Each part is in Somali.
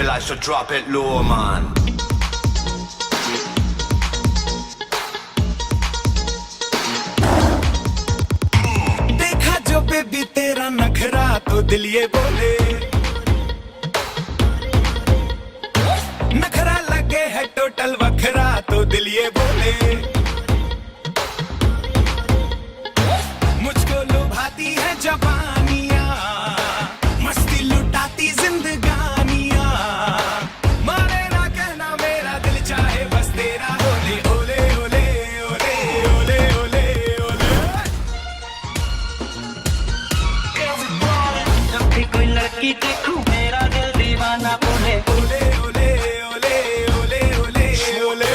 feel I should drop it low, man. देखा जो बेबी तेरा नखरा तो दिल ये बोले नखरा लगे है टोटल वखरा तो दिल ये बोले मुझको लुभाती है जवानियां मस्ती लुटाती जिंदगानियां मारे ना कहना मेरा दिल चाहे बस तेरा ओले ओले ओले ओले ओले ओले ओले जब भी कोई लड़की देखूं मेरा दिल दीवाना बोले ओले ओले ओले ओले ओले ओले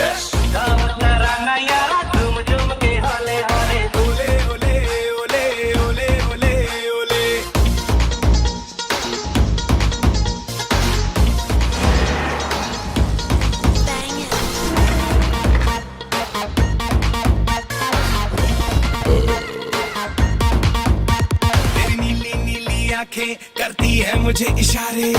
दावत न रंगा यारा झूम झूम के होले होले ओले ओले ओले ओले ओले ओले तेरी नीली नीली आंखें करती है मुझे इशारे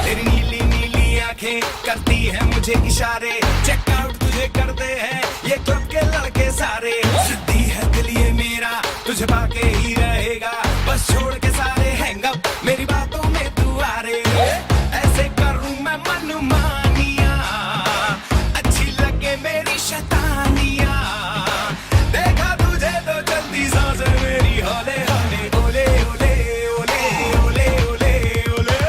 तेरी नीली नीली आंखें करती है मुझे इशारे चेकआउट तुझे करते हैं ये क्लब के लड़के सारे जिद्दी है दिल ये मेरा तुझे पाके ही रहेगा बस छोड़ के सारे हैंग अप मेरी बातों में तू आ रे ऐसे करूं मैं मनमानियां अच्छी लगे मेरी शैतानियां देखा तुझे तो जल्दी सांसें मेरी हौले हौले ओले ओले ओले ओले ओले ओले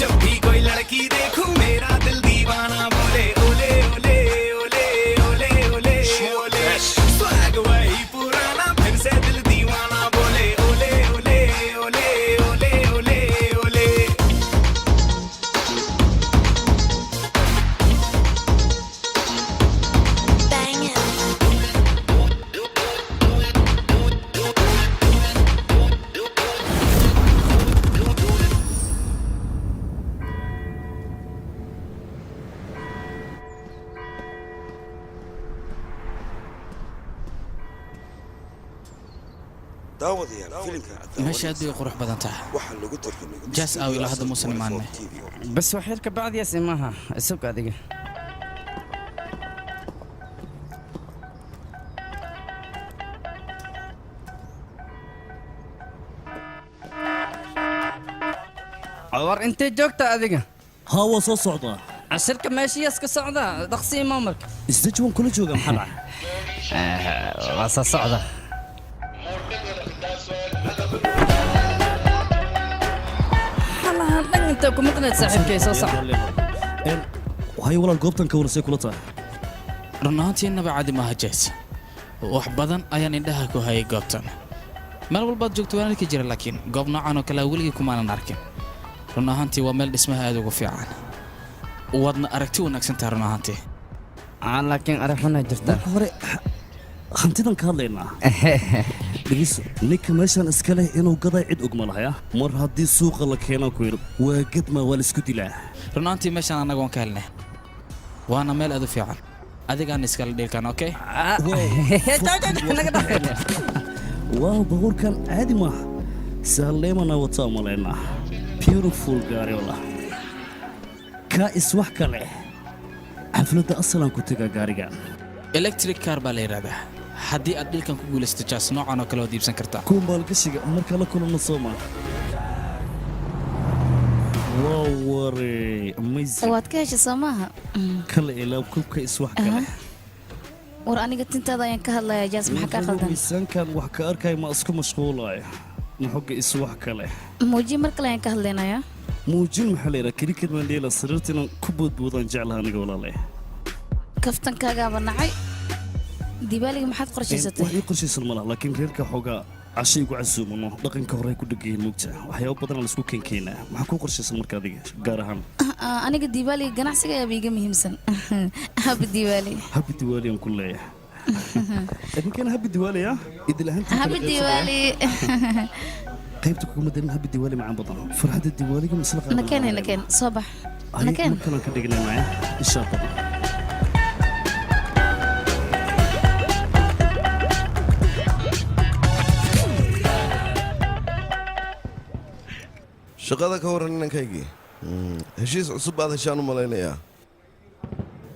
जब भी कोई लड़की देखूं मेरा दिल दीवाना बोले ओले ओले ओले ओले ओले ओले स्वैग वही पुराना फिर से दिल दीवाना बोले ओले ओले ओले ओले ओले ओले daawadayaal filimka meesha aad bay u qurux badan tahay waxaa lagu tarjumay jaas aaw ilaa hadda muusan imaanay بس وحير كبعض يا سماها السوق هذيك عور انت جوكت هذيك ها waa soo socdaa الشركة ماشية اسك صعدة دقسي مامرك isdaji waan kula joogaa maxaa dhacay راس صعدة حلا انت كمقنع صاحب كيس صعب waxay walaal goobtan ka warsay kula tahay run ahaantiinaba caadi maaha jaas wax badan ayaan indhaha ku hayay goobtan meel walbaad joogto waan arki jira laakiin goob noocan oo kale weligii kumaanan arkin run ahaantii waa meel dhismaha aad ugu fiican waadna aragti wanaagsan tahay run ahaantii لكن أرحنا جرتا marka hore hantidan ka hadlaynaa dhegeyso ninka meeshaan iska leh inuu gaday cid og ma lahaya mar haddii suuqa la keeno ku yidhi waa gedma waa la isku dilaa run ahaantii meeshaan annaga waan ka helnay waana meel aad u fiican adigaan iskala dhiilkan okay waaw babuurkan caadi maaha saalleemana wataa malaynaa beautiful gaari wala kaa iswax kale xafladda asalan ku tagaa gaarigan electric car baa la yidhaahdaa haddii aad dhilkan ku guulaysato jaas noocan oo kale waad iibsan kartaa kuwa maalgashiga marka la kulanno soomaa waa waree amazing waad ka heshay soo maaha kale ilaab kubka iswax kale war aniga tintaada ayaan ka hadlayaa jaas maxaa kaa qaldan miisaankan wax ka arkay ma isku mashquulaya maxoga iswax kale muuji mar kale ayaan ka hadlaynayaa muujin maxaa la yidhaha cricket mandela sariirtiinan ku boodboodaan jeclaha aniga walaalay kaftankaagaaba nacay dibaaliga maxaad qorshaysatay wax ii qorshaysan ma laha laakiin reerka xoogaa cashay ugu casuumano dhaqanka horey ku dhegyihiin mugta waxyaabo badan aan laisku keenkeenaa maxaa kuu qorshaysan marka adiga gaar ahaan aniga dibaaliga ganacsiga ayaaba iiga muhiimsan habi dibaali habi diwaali aan ku leeyahay idinkana habi diwaali ah idil ahaantii habi dibaali qaybta kuma darin habi diwaali macaan badan farxadda diwaaliga masla qaadana nakeen soo bax nakeen markaan ka dhignaa insha Allah shaqada ka waran ninankaygii heshiis cusub baad heshaan u malaynayaa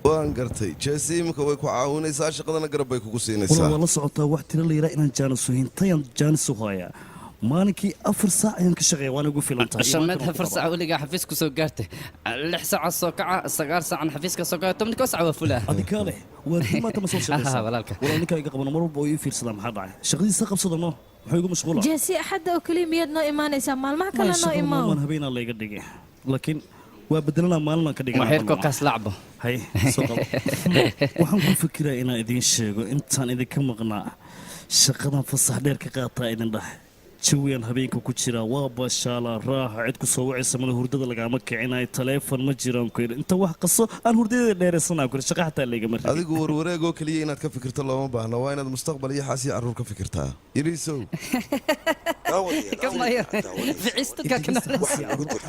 waan gartay jeesi imika way ku caawinaysaa shaqadana garab bay kugu siinaysaa waa la socotaa wax tiro la yidhaa inaan jaanisu hintayaan jaanisu hooyaa maalinkii 4 saac ayaan ka shaqeeya waana ugu filan tahay shameed 4 saac weligaa xafiis ku soo gaartay 6 saac soo kaca 9 saac xafiis ka soo gaartay 10 saac waa fulaa adika leh waa dimaata ma soo shaqeysaa walaalka walaalka iga qabana mar walba oo ii fiirsada maxaa dhacay shaqadiisa qabsadano wuxuu igu mashquulaa jeesi axadda oo kaliya miyaad noo imaanaysaa maalmaha kale noo imaan waan habeenaa layga dhigay laakiin waa bedelanaa maalin ka dhigan waxeerko kaas lacbo hay soo qabo waxaan ku fikiraa inaan idiin sheego intaan idinka maqnaa shaqadan fasax dheer ka qaataa idin dhahay jawiyan habeenka ku jira waa bashaala raaxa cid ku soo wacaysa mala hurdada lagaama kicinayo taleefon ma jiraan ku inta wax qaso aan hurdadeeda dheeraysanaa ku shaqa xataa layga mar adigu warwareegoo kaliya inaad ka fikirto looma baahna waa inaad mustaqbal iyo xaas iyo carruur ka fikirtaa iriisow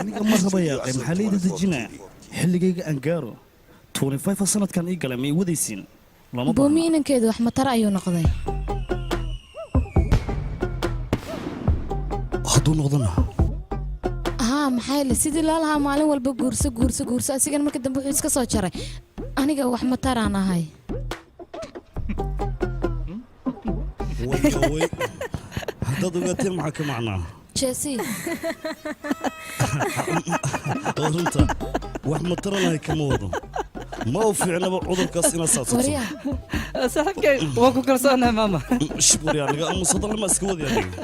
aniga ma raba yaaqay maxaa layda dejinaa xilligayga aan gaaro 25 sanadkan ii galay ma ii wadaysiin boomi inankeedu wax matara ayuu noqday hadduu noqdana haa maxaa yeele sidii loo lahaa maalin walba guurso asigan marka dambe wuxuu iska soo jaray aniga wax mataraan ahay haddaad ogaateen maxaa ka macnaa jesi runta wax mataranahay kama wado ma u fiicnaba cudurkaas inaad saadsato saaxiibkay waa ku kalsoonahay maama shiburiya aniga amusadal lama iska wadi aniga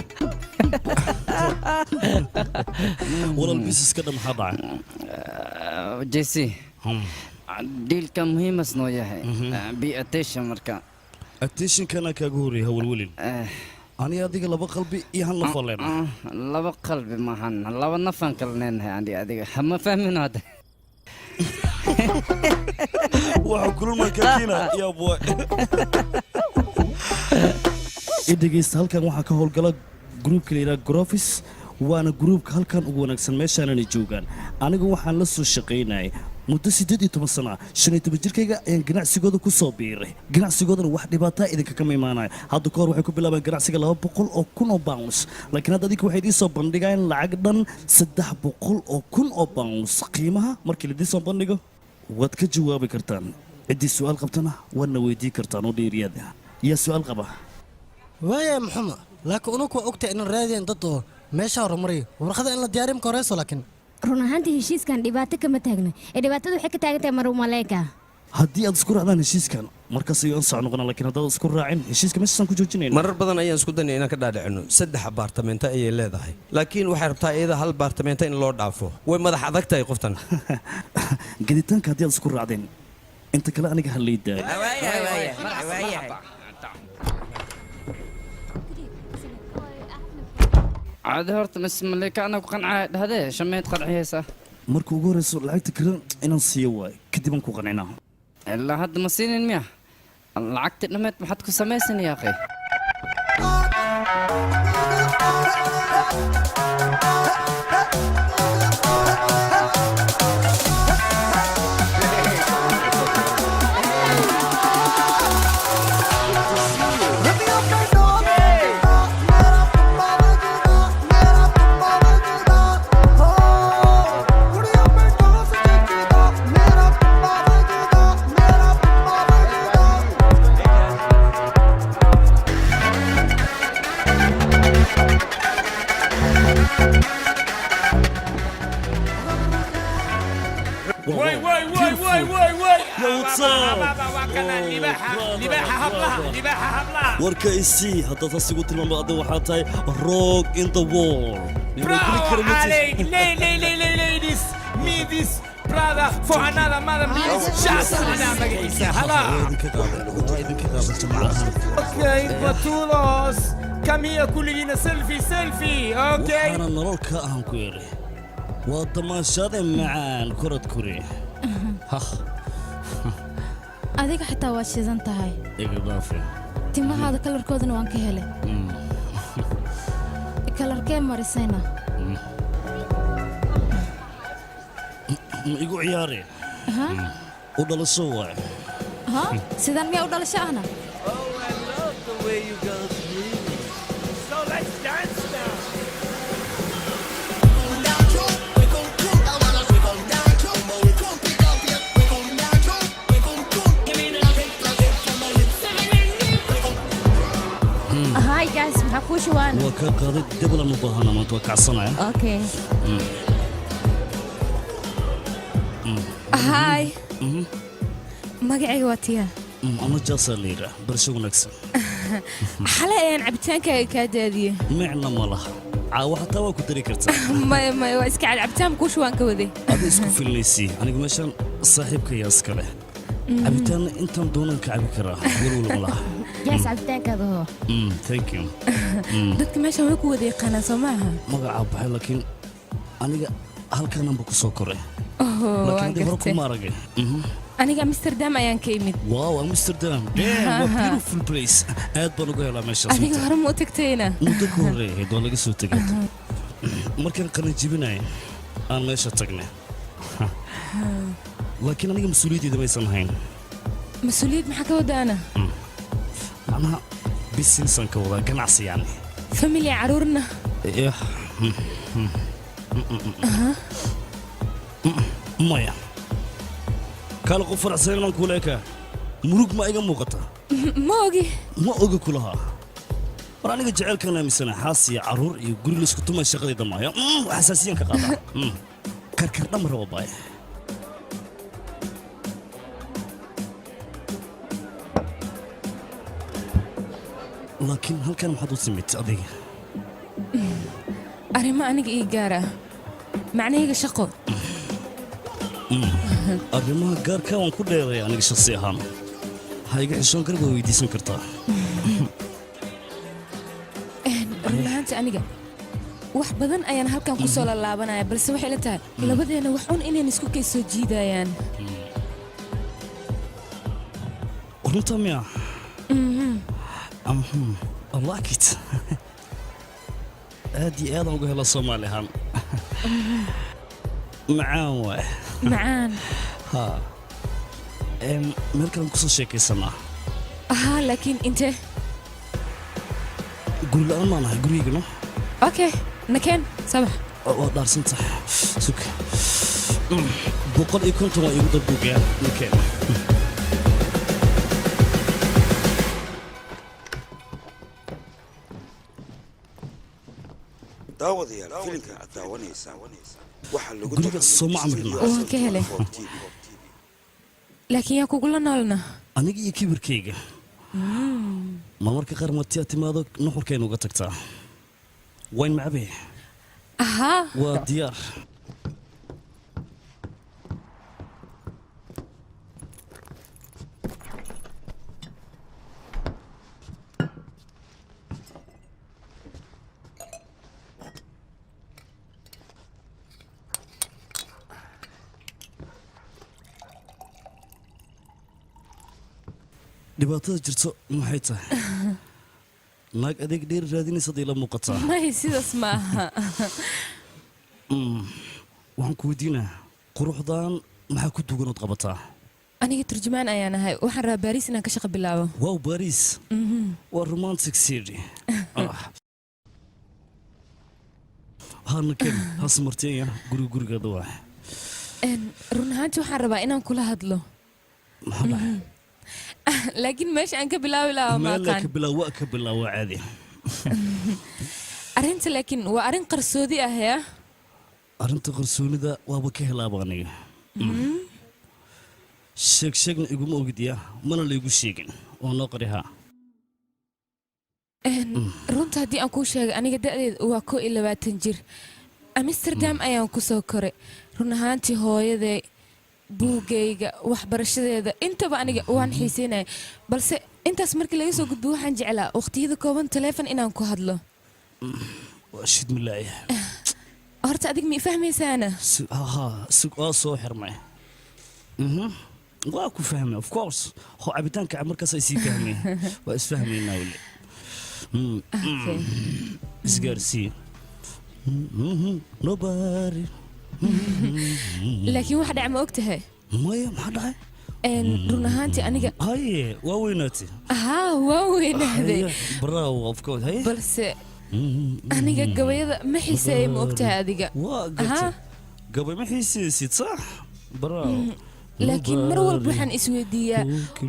walal biisiska dhan maxaa dhacay jesi diilka muhiimas noo yahay be attention marka attentionkana kaaga horreeya hawalwelin ani adiga laba qalbi iyo hal naf aan leenahay laba qalbi maahan laba nafaan kala leenahay ani adiga ma fahmin hadda waxa kulma kakiina ya boy idageysta halkan waxaa ka howlgala groupka la yidhaha grofis waana groupka halkan ugu wanaagsan meeshaanana joogaan anigu waxaan la soo shaqaynayay muddo 18 sana 15 jirkayga ayaan ganacsigooda ku soo biiray ganacsigoodana wax dhibaataa idinka kama imaanayo hadda ka hor waxay ku bilaabeen ganacsiga 200 oo kun oo pounds laakiin hadda adinka waxay idin soo bandhigayaan lacag dhan 300 oo kun oo pounds qiimaha markii la idin soo bandhigo waad ka jawaabi kartaan ciddii su'aal qabtana waadna weydii kartaan oo dheeriyaada yaa su'aal qaba waaya maxamed laakiin unuku waa ogtahay inaan raadiyeen dad oo meesha horumariyo warqada in la diyaarin ka horeyso laakiin run ahaantii heshiiskan dhibaato kama taagna ee dhibaatada waxay ka taagan tahay marumaleeka haddii aad isku raacdaan heshiiskan markaas ayuu ansac noqonaa laakiin haddaad isku raacin heshiiska meeshaasaan ku joojinayna marar badan ayaan isku danay inaan ka dhaadhicino 3 abaartamento ayay leedahay laakiin waxay rabtaa iyada hal abaartamento in loo dhaafo way madax adag tahay qoftan gaditaanka haddii aad isku raacdeen inta kale aniga ha leydaayo عاد هرت بس ملك أنا قنعة هذا شميت قنعة هسه markuu ugu horeyso lacagta kale inaan siiyo waay kadib aan ku qancinaa ilaa hadda ma siinin miya lacagta dhameed maxaad ku samaysan yaa akhay warka isii haddaad hasigu tilmaamo adda waxaa tahay rock in the wall Bravo, Alec! Ladies, meet this brother for another mother, please. Just hello. Okay, Batulos. Come here, كلنا selfie. Okay. أنا نروح كأهم كوري وطماشات معان كرة كوري adiga xitaa waad shidan tahay timahaada kalarkoodana waan ka helay kalarkee marisayna igu ciyaare u dhalasho waay sidaan miyaa u dhalasho ahna Oh, I love the way you girls move. So let's dance now. maxaa kuu shubaan waa ka qaaday dablan u baahana maanta waa kacsanaya okay hi magacayga waa tiya ama jaasaa la yidhaa barasho wanaagsan xalay ayaan cabitaankaaga kaa daadiyey micna ma laha caawa xataa waa ku dari kartaa maya maya waa iska cabitaan kuu shubaan ka waday ada isku filnaysii aniga meeshaan saaxiibkayaa iskale cabitaanna intaan doonaan ka cabi karaa walwal ma laha jaas cabitaankaada hoo thank you dadka meeshaan way ku wada yaqaanaan soo maaha magacaa baxay laakiin aniga halkaananba ku soo koray laakiin hadii hore kuma aragay aniga amsterdam ayaan ka imid wow amsterdam damn what beautiful place aad baan uga helaa meeshaas adiga hore ma u tagtayna muddo ka horreeyahayd waa laga soo tegay markaan qalin jibinaya aan meesha tagnay laakiin aniga mas-uuliyaddeeda maysan hayn mas-uuliyad maxaa ka wadaana macnaha businessaan ka wadaa ganacsi yani family caruurna maya kaala qof faraxsan maan kuu leekaa murug ma iga muuqata ma ogi kulahaa war aniga jaceylkaan aaminsana xaas iyo carruur iyo guri laysku tumay shaqadii dhammaaya xasaasiyan ka qaadaa karkar dham raba baay laakiin halkan maxaad u timid adiga arrimo aniga ii gaara macnahayga shaqo arrimaha gaarka waan ku dheeray aniga shakhsi ahaan ha iga xishoon garba weydiisan kartaa run ahaanta aniga wax badan ayaan halkan ku soo laalaabanaya balse waxay la tahay labadeena wax un inayn isku kay soo jiidayaan runta miya I like it aad iyo aadaan uga hela soomaali ahaan macaan waay macaan ha meel kalan kusoo sheekaysanaa ahaa laakiin intee guri la'aan maan ahay gurigaygana okay nakeen sabax waa dhaarsantahay sug 150 waa igu dabbuugayaan nakeen daawadayaal filimka aad daawanaysaan waxaa lagu guriga sooma camirna waan ka helay laakiin yaa kugula noolna aniga iyo kibirkayga ma marka qaar matiyaa timaado nuxurkayna uga tagtaa wayn macabee ahaa waa diyaar dhibaatada jirto maxay tahay naag adeeg dheer raadinaysa hadday la muuqataa may sidaas ma aha waxaan ku weydiinaa quruxdan maxaa ku duganood qabataa aniga turjumaan ayaan ahay waxaan rabaa baariis inaan ka shaqo bilaabo wow baariis waa romantic city hana ken has marteenya gurigaada waa run ahaantii waxaan rabaa inaan kula hadlo maxaa dhahay laakiin meesha aan ka bilaabi lahaa meel ka bilaaw waa ka bilaaw waa caadi arrinta laakiin waa arrin qarsoodi ah yaa arrinta qarsoonida waaba ka helaaba aniga sheegna iguma ogidyaa mana laygu sheegin waa noo qarihaa runta haddii aan kuu sheegay aniga da'deed waa 21 jir amsterdam ayaan ku soo koray run ahaantii hooyaday buugayga waxbarashadeeda intaba aniga waan xiiseynaya balse intaas markii laga soo gudbo waxaan jeclaa waqtiyada kooban taleefon inaan ku hadlo waa shid milaaya horta adig ma fahmaysaana waa soo xirmay waa ku fahmay of course ho cabitaanka markaas ay sii fahmay waa isfahmaynaa weli isgaarsii nobody laakiin wax dhac ma og tahay maya maxaa dhacay run ahaantii aniga haye waa weynaatay haa waa weynaaday bravo of course haye balse aniga gabayada ma xiiseeyay ma og tahay adiga waa gartay gabay ma xiiseysid sax bravo laakiin mar walba waxaan isweydiiyaa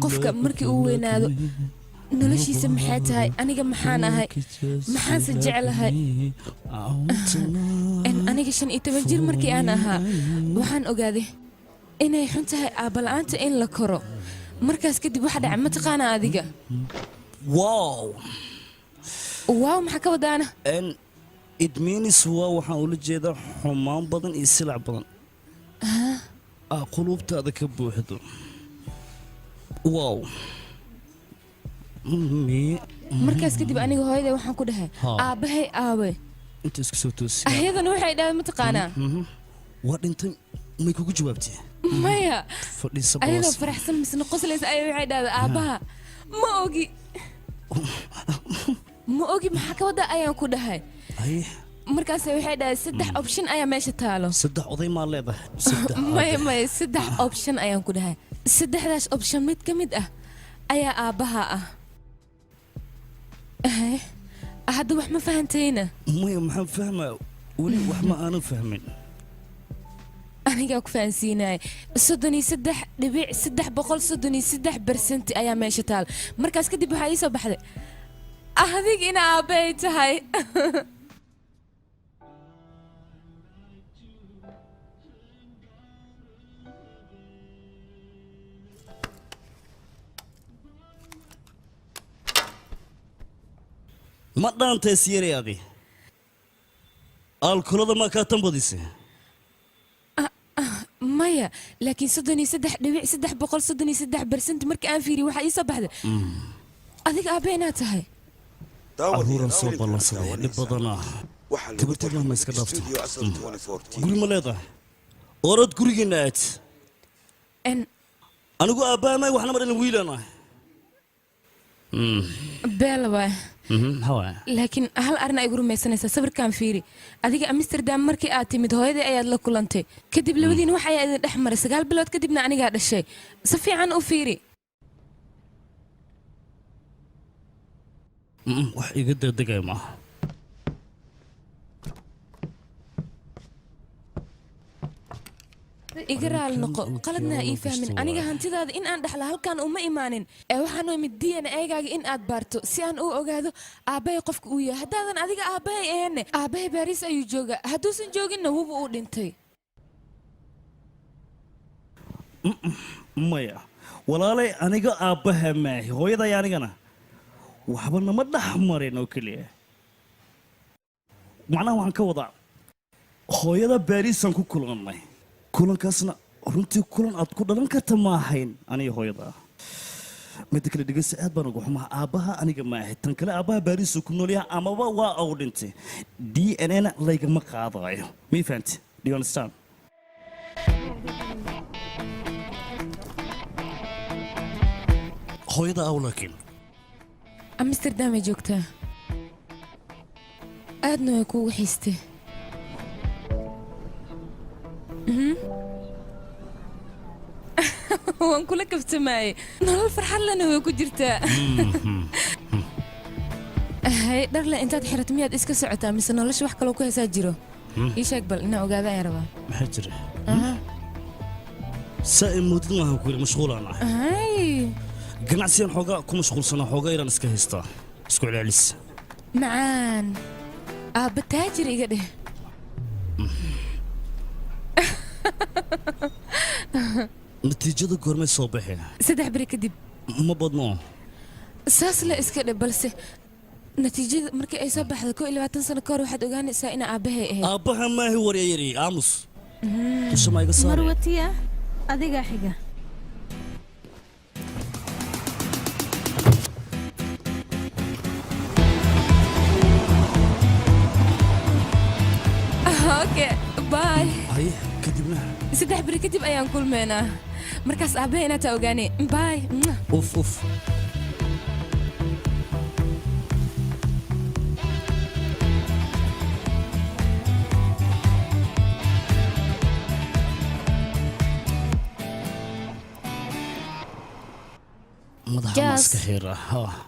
qofka markii uu weynaado noloshiisa maxay tahay aniga maxaan ahay maxaanse jeclahay aniga 15 jir markii aan ahaa waxaan ogaaday inay xun tahay aabala'aanta in la koro markaas kadib waxa dhacay ma taqaanaa adiga waaw maxaa ka wadaana it means waa waxaan ula jeedaa xumaan badan iyo silac badan qulubtaada ka buuxdo waaw markaas kadib aniga hooyaday waxaan ku dhahay aabbahay aabe inta isku soo toosi ayadana waxay dhahay ma taqaanaa waa dhintay may kugu jawaabtay maya fadhiisa ayadoo faraxsan misna qoslaysa ayay waxay dhahday aabbaha ma ogi maxaa ka wada ayaan ku dhahay markaas waxay dhahay 3 option ayaa meesha taalo 3 oday ma leedahay maya 3 option ayaan ku dhahay 3daas option mid ka mid ah ayaa aabbaha ah hadda wax ma fahantayna maya maxaan fahmaa weli wax ma aanan fahmin anigaa ku fahansiinaya 33.333% ayaa meesha taal markaas kadib waxaa ii soo baxday adig ina aabbay tahay ma dhaantay siyariyaadi alkolada ma ka tambadisay maya laakiin 33.333% markii aan fiiriyo waxaa ii soo baxday adiga aabbeenaa tahay caruuran soo ballansaday dhib badanaa gabarteedna ma iska dhaafto guri ma leedahay orod gurigeena aad anigu aabbaamay waxna ma dhalin wiilaanahay beelaba laakiin hal arrin ay igu rumaysanaysaa sawirkan fiiri adiga amsterdam markii aad timid hooyadii ayaad la kulantay kadib labadiina wax ayaa idin dhex maray 9 bilood kadibna anigaa dhashay si fiican u fiiri wax iga degdegaya maaha iga raali noqo qaladna ii fahmin aniga hantidaada in aan dhaxla halkan uma imaanin ee waxaan u imid DNA-gaaga in aad baarto si aan u ogaado aabbahay qofka uu yahay haddaadan adiga aabbahay ahayne aabbahay baariis ayuu joogaa hadduusan jooginna wuba uu dhintay maya walaalay aniga aabbaha maahi hooyaday anigana waxba nama dhex marin oo keliya macnaha waxaan ka wadaa hooyada baariisaan ku kulannay kulankaasna runtii kulan aad ku dhalan karta ma ahayn aniga hooyada midda kale dhegeysta aad baan ugu xumaa aabbaha aniga ma ahayd tan kale aabbaha baariisuu ku nool yahay amaba waa uu dhintay DNA-na laygama qaadayo may fahanti do you understand hooyada aw laakiin amsterdam ay joogtaa aadna way kuugu xiistay waan kula kabtamaayey nolol farxad lana way ku jirtaa hay dharle intaad xirato miyaad iska socotaa mise nolosha wax kaloo ku heesaa jiro ii sheeg bal inaa ogaada ayaan rabaa maxaa jira saa moodid maahan ku yidhi mashquulaan ah ganacsiyan xoogaa ku mashquulsanaa xoogaa iraan iska haystaa isku celcelis macaan aabba taajir iga dheh natiijada goormay soo baxeen 3 beri kadib ma badno saas la iska dheh balse natiijada markii ay soo baxdo 21 sano ka hor waxaad ogaanaysaa inaa aabbahay ahayd aabbaha maahi waryayari aamus dusha ma iga saare marwatiya adigaa xiga okay bye haye kadibna 3 beri kadib ayaan kulmeynaa markaas aabbahay inaad taa ogaanay bye uf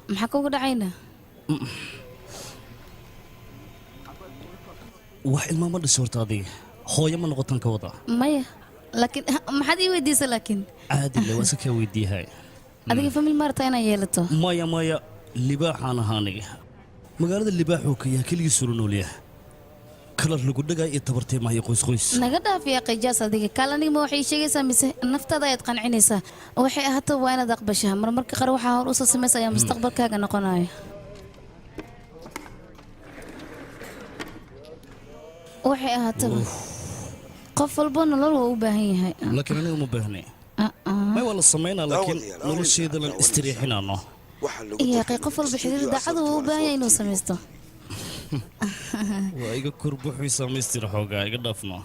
maxaa kugu dhacayna wax ilmaa ma dhasho horta adiga hooyo ma noqotan ka wada maya laakiin maxaad ii weydiisa laakiin caadi le waa iska kaa weydiiyahay adiga famil maarta inaa yeelato maya maya libaaxaan ahaa aniga magaalada libaaxuu ka yahay keligii suru noolyaha kalar lagu dhagaay iyo tabartee maayo qoys naga dhaaf yaa qijaas adiga kaal aniga ma waxay sheegaysaa mise naftaada ayaad qancinaysaa waxay ahaato waa inaad aqbashaa marmarka qaar waxaa hor usoo samaysa ayaa mustaqbalkaaga noqonayo waxay ahaataba qof walba nolol waa u baahan yahay laakiin aniga uma baahnay may waa la samaynaa laakiin nolosheeda lan istiriixinaano yaaqay qof walba xiriir daacadu waa u baahan yahay inuu samaysto waa iga korbuxii samaystira xoogaa iga dhaafno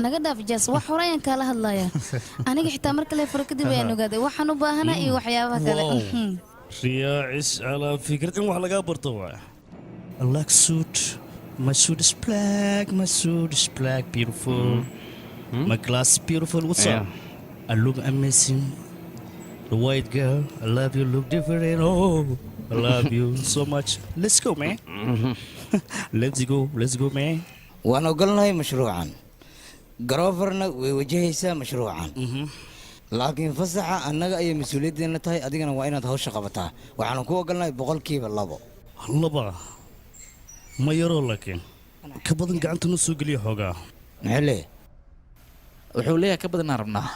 naga dhaaf jaas wax hore ayaan kaala hadlayaa aniga xitaa mar kale furo kadib ayaan ogaaday waxaan u baahanaa iyo waxyaabaha kale riyaacis calaa fikrad in wax lagaa barto waa black suit my suit is black beautiful my glass is beautiful what's up I look amazing the white girl I love you look different oh I love you so much let's go man let's go man waan ogolnahay mashruucan garofarna way wajahaysaa mashruucan laakiin fasaxa annaga ayay mas-uuliyaddeena tahay adigana waa inaad hawsha qabataa waxaanu ku ogolnahay 2% ma yaroo laakiin ka badan gacanta noo soo geliya xoogaa maxalle wuxuu leeyahay ka badanaan rabnaa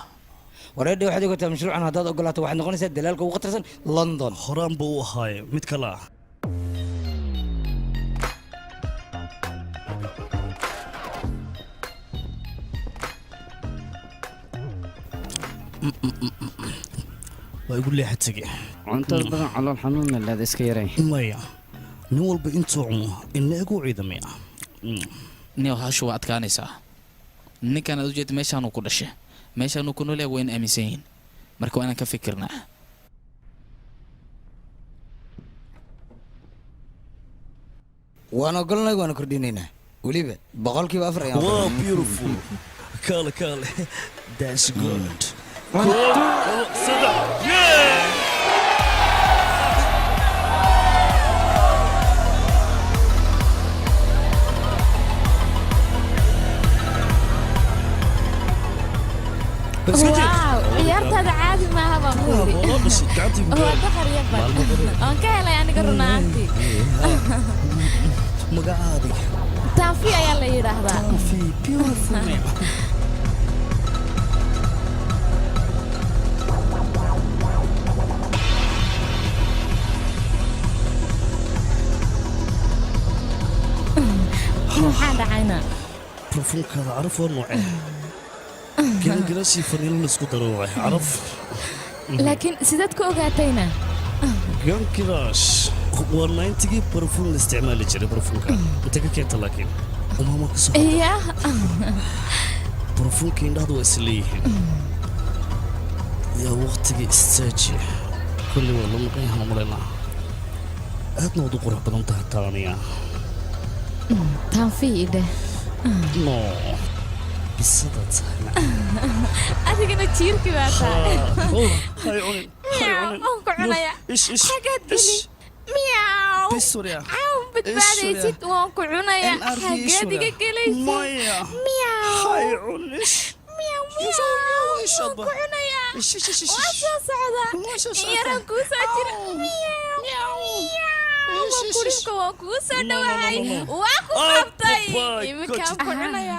wareedhi waxaad ogataa mashruucan haddaad ogolaato waxaad noqonaysaa dalaalka ugu khatarsan london horaan buu u ahaaye mid kale ah waa igu leexatagi cuntada badan calool xanuunna leed iska yaray maya nin walba intuu cuno ina igu ciidamaya niyow haashu waa adkaanaysaa ninkan aad u jeeda meeshaanuu ku dhashay meeshaanuu ku noolyahay wayna aaminsan yihiin marka waa inaan ka fikirnaa waan ogolnahay waana kordhinaynaa weliba 4% ayaan wow beautiful kale that's good واو ciyaartaada caadi maaha baan ku yidhi waa ka qaryaba aan ka helay aniga runaantii magacaadi taafi ayaa la yidhaahdaa maxaa dhacayna برفونكاada caraf waa noocee galgalaashii faniilo laisku daroocay caraf laakiin sidaad ku ogaatayna galgilaash waa 90gii barfuun la isticmaali jiray barfuunka inta ka keenta laakiin umama ka soo iya barfuunka indhahdu waa isleeyihiin yaa waqtigii istaaji kulli waa la maqan yahaan umalaynaa aadna waad u qurux badan tahay taaniya taanfiidhe no bisada tahay adigana jiirkii baa tahay hay cunin waan ku cunaya xagaad geli miyaw cawn badbaadaysid waan ku cunaya xagaad iga gelaysid miyaw hay cunis miyaw waan ku cunaya waan soo socdaa yaraan kuu soo jira miyaw kurinka waan kugu soo dhawahay waa ku qabtay iminkaan ku cunaya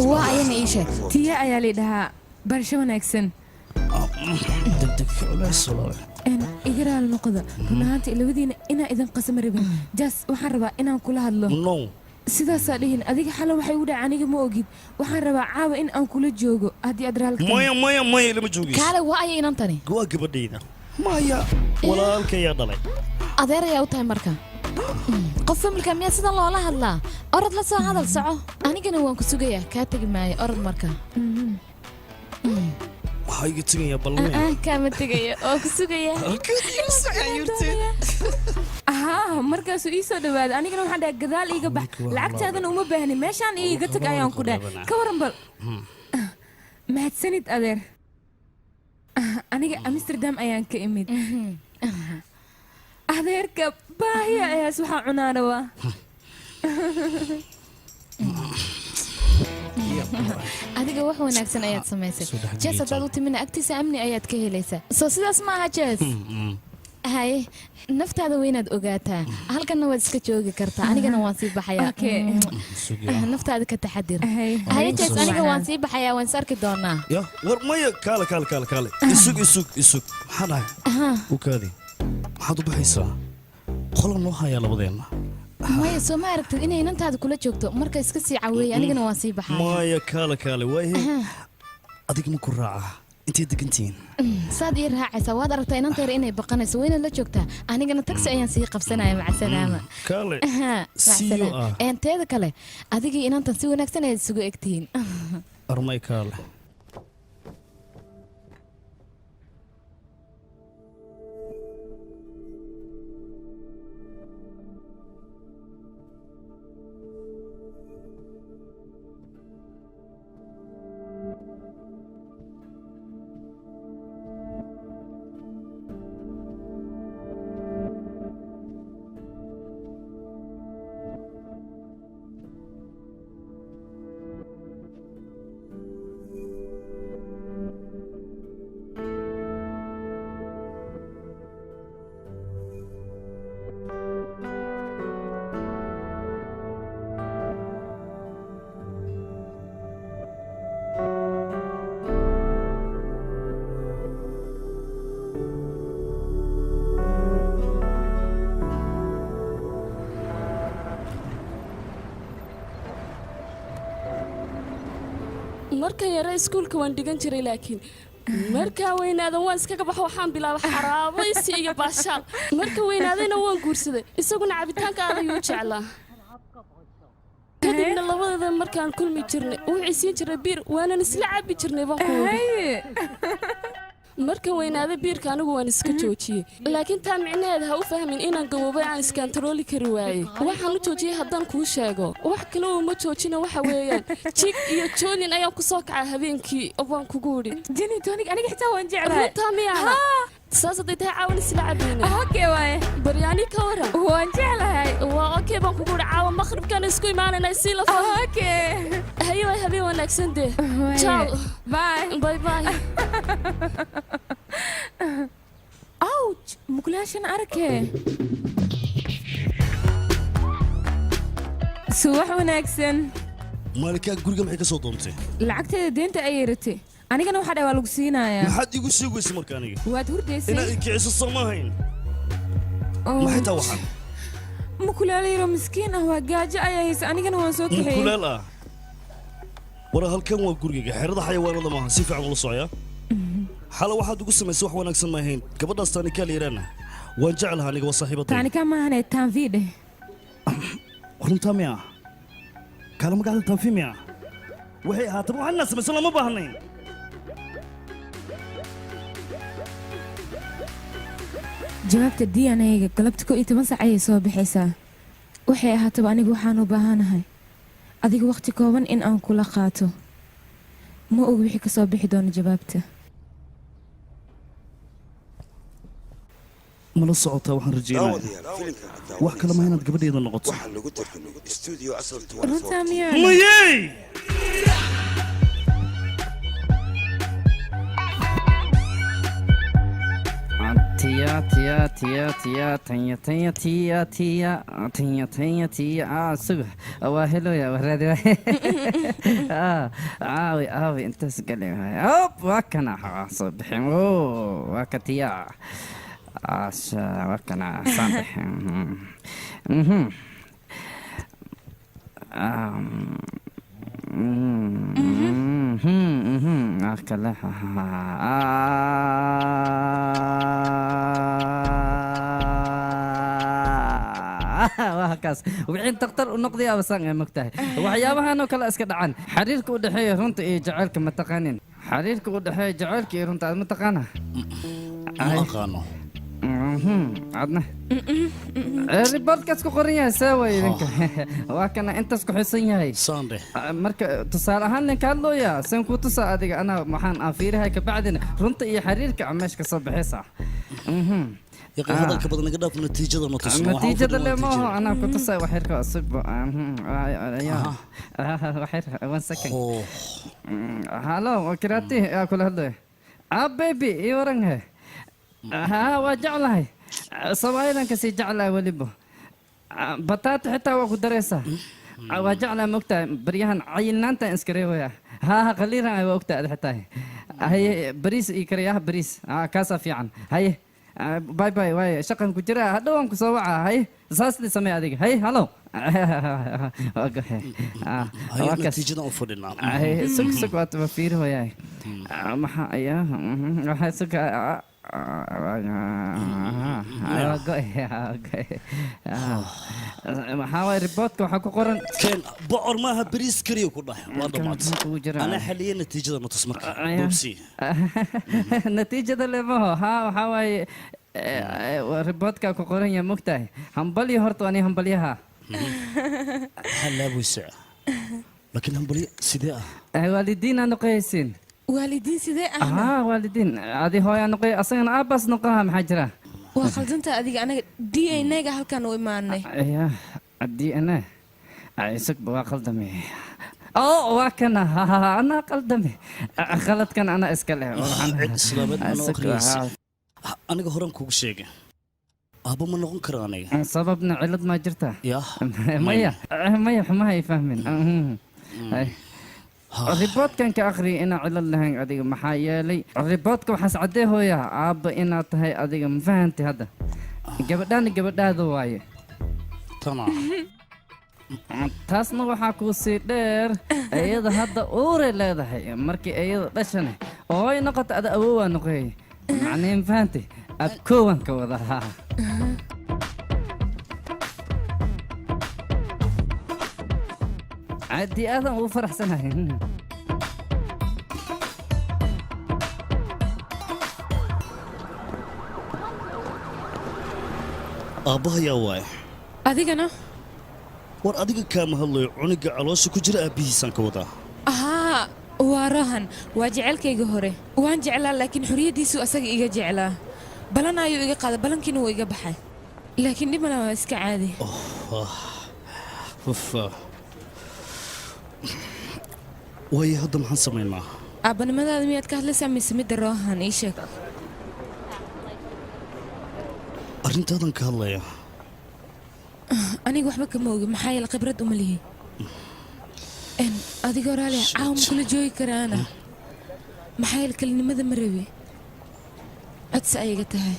waa ayana ii sheeg tiya ayaa lidhahaa barasho wanaagsan igaraal noqda run ahaantii labadiina inaa idin qasama rabin jaas waxaan rabaa inaan kula hadlo sidaasaa dhihin adiga xalo waxay u dhaca aniga ma ogid waxaan rabaa caawa in aan kula joogo haddii aad raalka maya lama joogis kaale waa aya inantani waa gabadhayda maya walaalka ayaa dhalay adeer ayaa u tahay marka qof familka miyaa sidan loola hadlaa orod la soo hadal soco anigana waan ku sugayaa kaa tegi maayo orod marka waxaa iga tegayaa balme kaama tegaya oo ku sugayaa markaasuu ii soo dhawaada anigana waxaan dhahay gadaal iiga bax lacagtaadana uma baahni meeshaan iiga tag ayaan ku dhahay ka waran bal mahadsanid adeer aniga amsterdam ayaan ka imid adeerka baahiya ayaas waxaa cunaana waa adiga wax wanaagsan ayaad samaysay jees haddaad u timina agtiisa amni ayaad ka helaysaa soo sidaas ma aha jees haye naftaada weynaad ogaataa halkanna waad iska joogi kartaa anigana waan sii baxayaa naftaada ka taxadir haye jees aniga waan sii baxayaa waan is arki doonaa ya war maya kaale isug maxaa dhahay u kaadi maxaad u baxaysaa qolan noo hayaa labadeenna maya soo ma aragtid inay inantaada kula joogto marka iska sii caweeye anigana waan sii baxaya maya kaale waayahe adiga ma ku raaca intay degantihiin saad ii raacaysaa waad aragtaa inantayra inay baqanayso waynaad la joogtaa anigana tagsi ayaan sii qabsanaya maca salaama kaale siyo ah teeda kale adigii inantan si wanaagsan ayaad isugu egtihiin armay kaale marka yara iskuulka waan dhigan jiray laakiin marka weynaadan waan iskaga baxo waxaan bilaabay xaraabaysi iyo baashaal marka weynaadayna waan guursaday isaguna cabitaanka aad ayuu jeclaa kadibna labadeeda markaan kulmi jirnay wuxuu siin jiray biir waanan isla cabi jirnay baan ku marka weynaaday biirka anigu waan iska joojiyey laakiin taa micnaheeda ha u fahmin inaan gaboobay aan iskantarooli kari waayey waxaan u joojiyey haddaan kuu sheego wax kale uma joojina waxa weeyaan jig iyo joolin ayaan ku soo kacaa habeenkii waan kugu idhi jini toonig aniga xitaa waan jeclahay runtaa miyaha saas hadday tahay caawan isla cabayna okay waaye baryaani ka waran waan jeclahay waa okay baan kugu idhi caawa maqribkaan isku imaanayna sii la fahmo okay haye waay habeen wanaagsan dee ciao bye bye ouch mukulaashan arkee subax wanaagsan maalikaa guriga maxay ka soo doontay lacagteeda deenta ayay ratay anigana waxaa dhahay waa lagu siinayaa maxaad igu sii weysa marka aniga waad hurdaysay inaad ikiciso soo ma ahayn maxay taa waxaan mukulaal yaro miskiin ah waa gaajo ayaa haysa anigana waan soo kaxeeyey mukulaal ah wara halkan waa gurigayga xerada xayawaanada maaha si fiican ula socyaa xala waxaad ugu samaysay wax wanaagsan ma ahayn gabadhaas taanikaa la yidhaana waan jeclaha aniga waa saaxiibatay taanikaa maahane taanfiidhe runtaa miya kaala magacda taanfi miya waxay ahaataba waxaan inaa samaysan lama baahnayn jawaabta diyanayga galabta 11 sac ayay soo baxaysaa waxay ahaataba anigu waxaan u baahanahay adiga waqti kooban in aan kula qaato ma og wixii ka soo bixi doono jawaabta mala socotaa waxaan rajaynayaa wax kale ma inaad gabadheeda noqoto waxaa lagu tartamay studio asal runtaa miyaa mayey subax waa heloya waraadi aawi intaas gali waa kana soo bixin waa ka tiya waa kana saan bixin kale kaas wixii takhtar u noqday abasaan ay magtahay waxyaabahan oo kale iska dhacan xiriirka u dhaxeeya runta iyo jacaylka ma taqaanin xiriirka u dhaxeeya jacaylka iyo runta aad ma taqaana ma aqaano adna riboortkaas ku qoran yahay saa waay idinka waa kana intaas ku xusan yahay saande marka tusaale ahaan ninka hadlooya san ku tusaa adiga anaa waxaan aan fiirahay kabacdina runta iyo xiriirka meesha ka soo baxaysa يقي هذا الكبد نقدر في نتيجة نتصل نتيجة اللي ما هو أنا كنت أسوي وحير أصب يا وحير 1 سكند هالو وكراتي أكل هذا بيبي يورنها ها وجعلها صوايا كسي جعلها ولبه بطاط حتى وقدريسة وجعلها مكتا بريهان عينان تنسكريويا ها قليلا وقتا حتى هي بريس يكريها بريس كاسة في عن هي باي باي واي شقن كجرا هدوان كسوعة هي ساسلي سمي هذيك هي هالو هاي نتيجة أفضلنا هي سك سك وات بفير هو ياي ما يا هاي سك حاول ريبوتك وحكوا قرن كان بعر ما بريس كريو كله أنا حاليا نتيجة نتصمر بوبسي نتيجة اللي ما هو حاول ريبوتك وقرن يا مكتاي همبلي هرتواني همبليها هلا أبو سعى لكن همبلي سيداء والدين أنا قيسين والدين سيدي والدين هذه هو أنا قي أصلاً أبس نقاها محجرة وخلدنت أديك أنا دي إنك هل كانوا إيماني يا الدي أنا عيسك بواقل دمي وكنا أنا قلدمي خلت كان أنا إسكاله سلامت أنا قهرم كوك شيء أبو من نقول كراني سببنا علد ما جرته يا مية ما يفهمين الريبوت كان كأخري إنا علل لهن أديك محايلي الريبوت كو حس عديه يا أب إنا تهي أديك مفهمتي هذا قبل هذا واي تمام taasna waxaa kuu sii dheer iyada hadda uure leedahay markii iyada dhashane oo ay noqoto ada awoowaa noqoyay macneen fahantay abkoowan ka wadahaa عادي أنا مو فرح سنة أبوها يا واي أديك أنا war adiga kaama hadlayo cuniga caloosha ku jira aabihiisaan ka wadaa waa rahan waa jecelkayga hore waan jeclaa laakiin xoriyadiisu asaga iga jeclaa balan ayuu iga qaaday balankiina wuu iga baxay laakiin dhibana waa iska caadi waayo hadda maxaan samaynaa aabanimadaada miyaad ka hadlaysaa mise midda roohan ii sheeg arrintaadan ka hadlaya aniga waxba kama ogi maxaa yeele khibrad uma lihi adigoo raali caawa ma kula joogi karaana maxaa yeele kelinimada ma rabi codsi ayaga tahay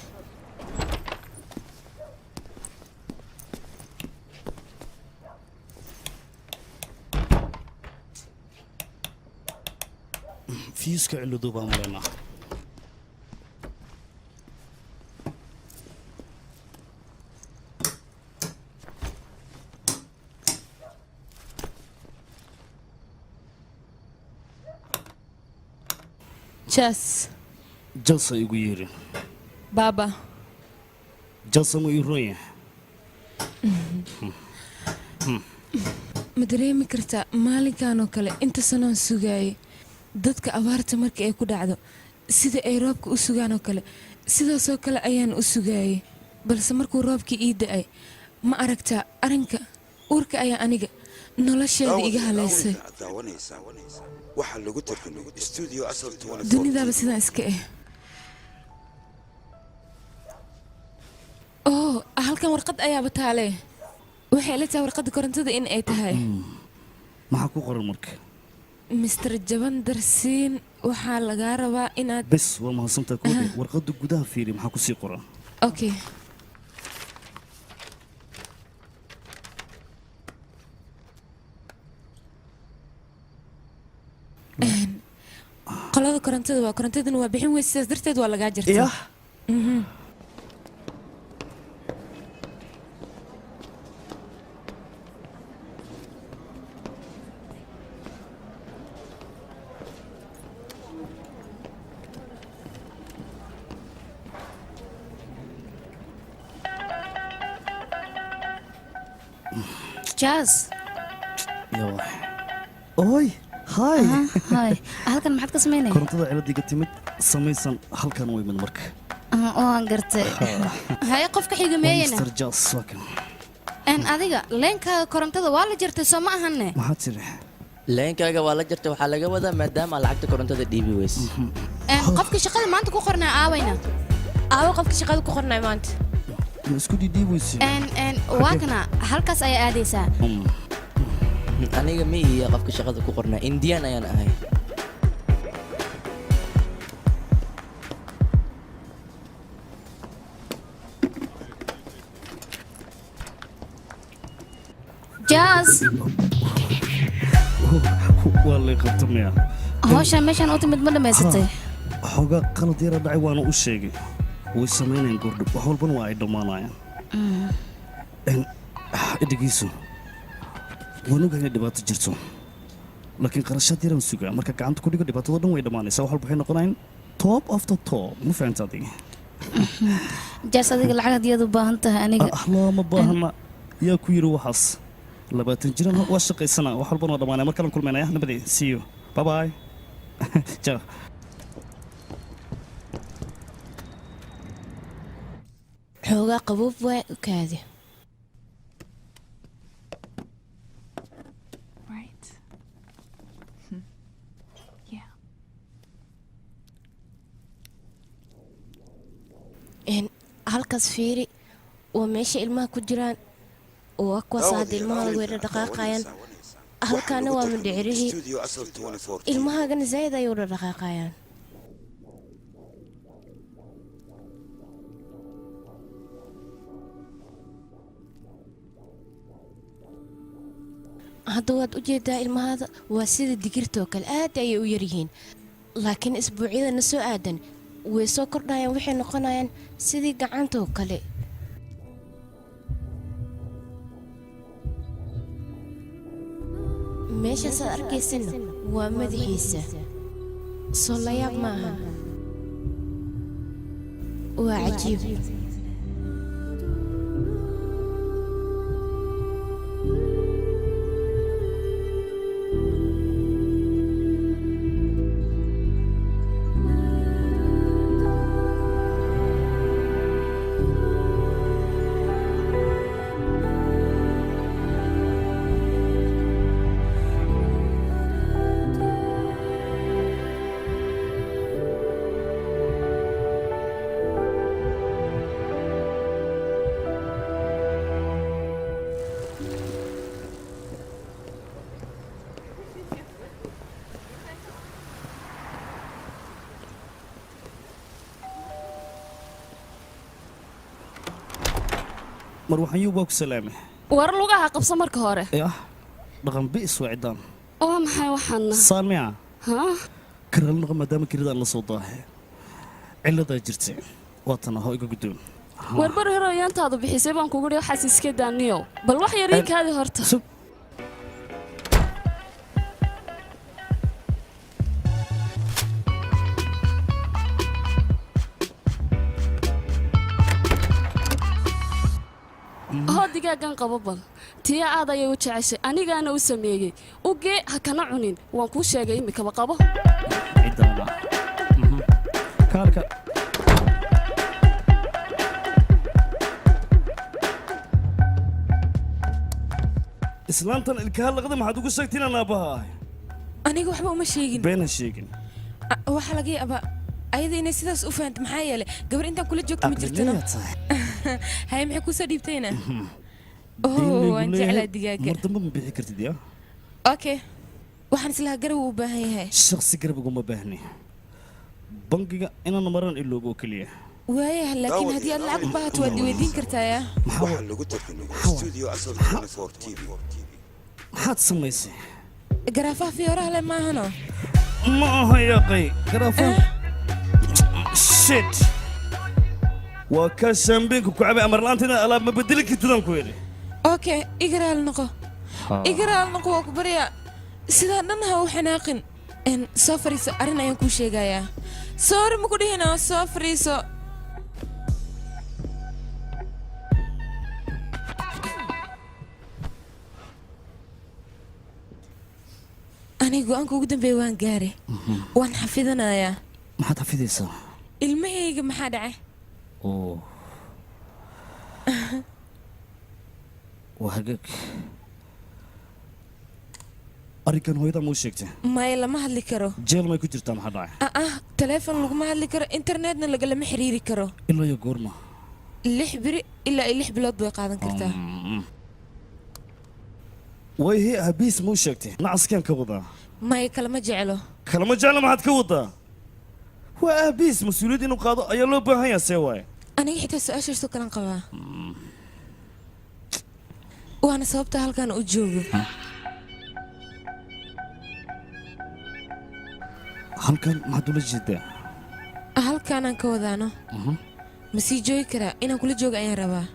fiiska ciludu baan maleynaa jas ay igu yeerin baaba jasa ma ii ronya ma dareemi kartaa maalinkan oo kale inta sanoon sugaayay dadka abaarta markii ay ku dhacdo sida ay roobka u sugaan oo kale sidaasoo kale ayaan u sugaayay balse markuu roobkii ii da'ay ma aragtaa arrinka uurka ayaa aniga nolosheeda iga halaysay waxaa lagu tarjumay studio asal dunidaaba sidaan iska halkan warqad ayaaba taale waxay ila tahay warqadda korontada in ay tahay maxaa ku qoran marka mister jabandarsiin waxaa lagaa rabaa inaad bes waa mahadsantaa koode warqadda gudaha fiiri maxaa ku sii qoran okay qolada korontada waa korontadana waa bixin weysa sidaas darteed waa lagaa jirta Jazz. Oi. هاي هالكن محد كسميني كورنتدا ciladii ka timid samaysan halkan way mid marka waan gartay haye qofka xiga meeyana Mr. Joss wakan adiga leenkaaga korontada waa la jartay soo ma ahane maxaad tiri leenkaaga waa la jartay waxaa laga wadaa maadaama lacagta korontada dhiibi weyse qofka shaqada maanta ku qornaa aawayna aawo qofka shaqada ku qornay maanta ma isku dhiibaysi waa kana halkaas ayaa aadaysaa aniga ma iyo qofka shaqada ku qornaa indian ayaan ahay Jazz waa la qabtamaya hawshan meeshan u timid ma dhamaysatay xogaa qalad yara dhacay waana u sheegay way samaynayaan gordhib wax walbana waa ay dhammaanayaan dhegeyso waan ogahay inay dhibaato jirto laakiin qarashaad yaraan sugaa marka gacanta ku dhigo dhibaatado dhan way dhammaanaysaa wax walba waxay noqonayaan top of the top ma fahanta adiga Jazz adiga lacag hadiyad u baahan tahay aniga looma baahna yaa ku yiri waxaas 20 jiran waa shaqaysana wax walba oo dhamaanay markaan kulmaynaya nabadii see you bye bye ciao xoogaa qabuub waa u kaadi halkaas fiiri waa meesha ilmaha ku jiraan waa kuwaas hadda ilmahooda way dhaqaaqayaan halkaana waa mindhicirihii ilmahaagana zayd ayay u dhaqaaqayaan hadda waad u jeedaa ilmahaada waa sida digirtoo kale aad ayay u yaryihiin laakiin isbuucyadana soo aadan way soo kordhayaan waxay noqonayaan sidii gacantoo kale meeshaasaad arkaysana waa madaxiisa soo layaab maaha waa cajiib mar waxaan yuu baa ku salaamay war lugaha qabso marka hore yah dhaqan biis wacdaan oo maxay waxaana saamiya ha karal noqon maadaama kiridaan la soo daahay ciladaa jirtay waatana hoo iga guddoon warbar hore yaantaadu bixisay baan kugu dhihi waxaas iska daaniyow bal wax yar ii kaadi horta digaagan qabo bal tiya aad ayay u jeceshay anigaana u sameeyey ugee ha kana cunin waan kuu sheegay imikaba qabo kaalka islaantan ilkaha laqda maxaad ugu sheegtay inaan aabbaha ahay aniga waxba uma sheegin beena sheegin waxaa laga yaabaa ayada inay sidaas u fahanto maxaa yeelay gabar intaan kula joogto ma jirtano haye maxay kusoo dhiibtayna waan jeclaa digaaga mar dambe ma bixi kartid yaa okay waxaan islahaa garab u baahan yahay shakhsi garab uguma baahni bangiga inaan maran iloobo keliya waayaha laakiin haddii aad lacag u baahato waad weydiin kartaa yaa waxaa lagu tarjumay studio asal 24 TV maxaad samaysay garaafaha fiyooraha le maahano ma aha yaqay garaafaha shit waa ka shaambiinka ku cabay amar la'aanta inaad alaab ma bedeli kartidaan ku yidhi okay igaraal noqo igaraal noqo waa ku baryaa sidaa dhan ha u xanaaqin soo fariiso arrin ayaan kuu sheegayaa soori ma ku dhihina soo fariiso aniga go-aanka ugu dambeeya waan gaaray waan xafidanayaa maxaad xafidaysaa ilmahayga maxaa dhacay oo waa hagaag arrinkan hooyada ma u sheegtay maya lama hadli karo jeel may ku jirtaa maxaa dhacay taleefon laguma hadli karo internetna lagalama xiriiri karo ilaa iyo goorma 6 biri ilaa 6 bilood bay qaadan kartaa way hee habiis ma u sheegtay nacaskaan ka wadaa maya kalama jeclo maxaad ka wadaa waa habiis mas-uuliyad inuu qaado ayaa loo baahan yahay see waaye aniga xitaa su-aashaasoo kalan qabaa waana sababta halkan u joogo halkan maxaad ula jeedaa halkaanaan ka wadaano ma sii joogi karaa inaan kula jooga ayaan rabaa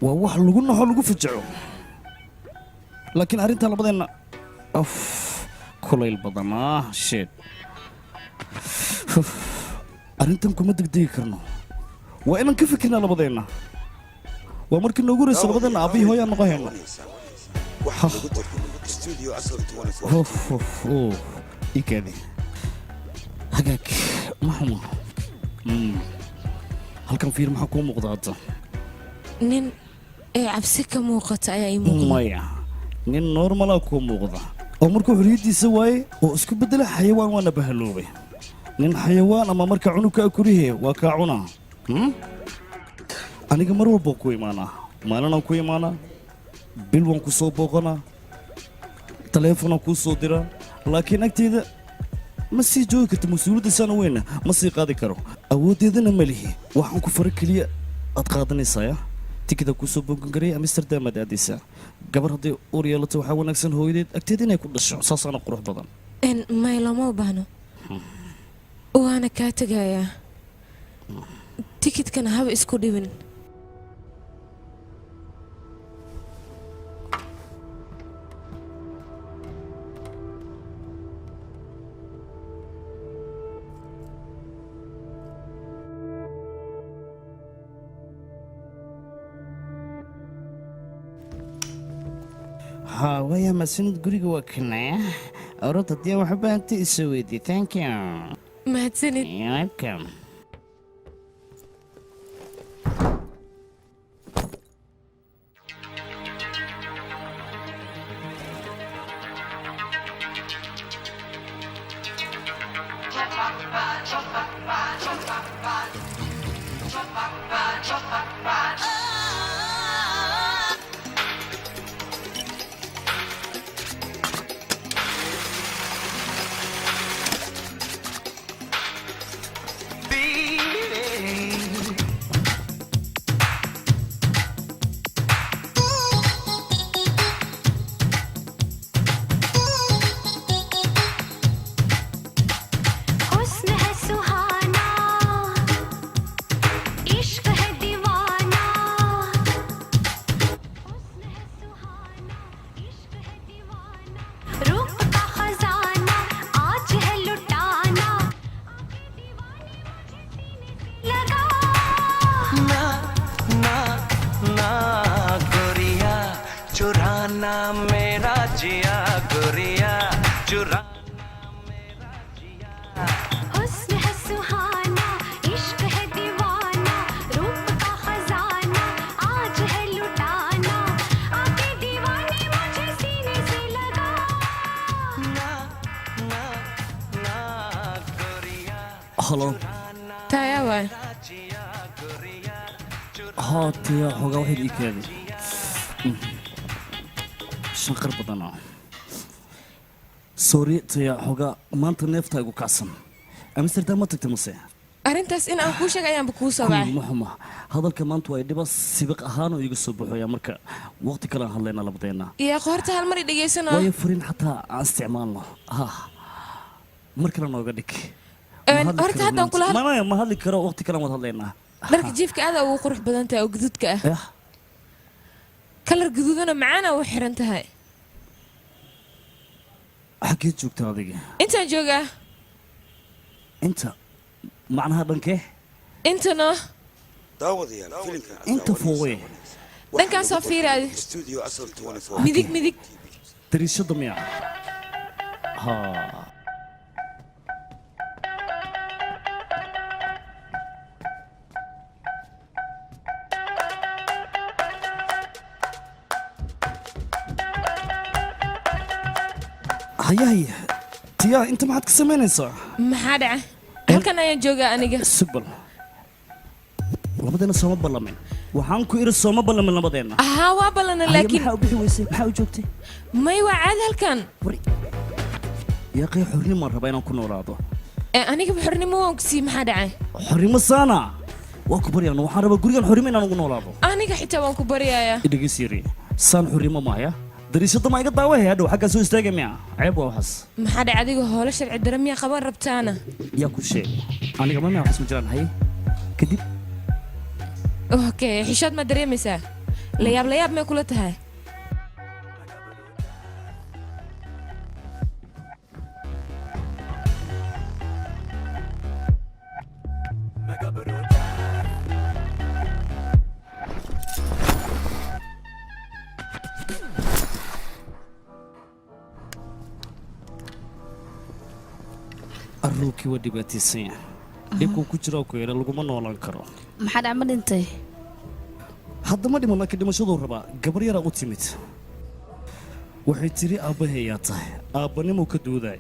waa wax lagu naxo lagu fajaco laakiin arrintaa labadeenna of kulayl badanaa sheed arrintan kuma degdegi karno waa inaan ka fikirnaa labadeenna waa markii noogu horeysa labadeenna aabihii hooyaan noqo hayno ikaadi hagaag maxuma halkan fiir maxaa kuu muuqda hadda nin ee cabsi ka muuqata ayaa ii muuqda maya nin normalaa kuu muuqda oo markuu xorriyaddiisa waaye oo isku beddela xayawaan waana bahaloobay nin xayawaan ama marka cunugkaa kurihe waa kaa cunaa aniga mar walbaan ku imaanaa maalinaan ku imaanaa bil waan ku soo booqanaa taleefonaan kuu soo diraa laakiin agteeda ma sii joogi karta mas-uuliyaddasaana weyna ma sii qaadi karo awooddeedana ma lihi waxaan ku fara keliya aad qaadanaysaaya tikida kuu soo boogan garaya amsterdam aad aadaysaa gabar hadday uur yeelato waxaa wanaagsan hooyadeed agteeda inay ku dhasho saasaana qurux badan may looma baahno waana kaa tegayaa tikidkana haba isku dhibin ها ويا مسند قريق وكنا أردت دي وحبها أنت سويتي ثانك يو ما تسند ويلكم Hello. Taya waay. ها تيا حوغا واحد إيكادي شنقر بدنا سوري تيا حوغا ما أنت نفتها يقول كاسم أمستردام ما تكتمسي arrintaas in aan kuu sheegay ayaanba kuu soo bacay محمد هذا كمان توي دبس سبق أهانو يقصو بحويا مركا وقت كلام هلينا لبدينا يا qoorta hal mar i dhageysano ويا فرين حتى استعمالنا ها مركا لنا وقدك horta haddaan kula ما هذا كرا وقت كلام هلينا dharka jiifka aad ugu qurux badan tahay oo guduudka ah kalar guduudana macaana u xiran tahay xageed joogtaa adiga intaan joogaa inta macnaha dhankee intana daawadayaal filimka inta foowee dhankaan soo fiiraadi studio asal 24 midig midig dariishada miya ha هيا تيا انت ما عاد كسمينيسا maxaa dhaca halkan ayaan joogaa aniga سبل labadeena sooma ballamin waxaan ku iri sooma ballamin labadeena ahaa waa ballana laakiin maxaa u bixi weysay maxaa u joogtay may waa caadi halkan yaa qey xornimo raba inaan ku noolaado aniga xornimo waan ku sii maxaa dhacay xornimo saana waa ku baryaan waxaan rabaa gurigan xornimo inaan ugu noolaado aniga xitaa waan ku baryayaa idhiga siiri saan xornimo maaya dariishada ma iga daaway hadhow xaggaa soo istaagay miya ceeb waa waxaas maxaa dhacay adiga hoola sharci dara miyaa qaban rabtaana yaa ku sheeg aniga ma miyaa waxaas ma jiraan haye kadib okay xishood ma dareemaysaa layaab may kula tahay arruukii waa dhibaataysan yahay dhibkuu ku jira ku yeedha laguma noolaan karo maxaa dhacma dhintay hadda ma dhiman laakiin dhimashaduu rabaa gabar yaraa u timid waxay tiri aabbahayaa tahay aabbanimuu ka doodaay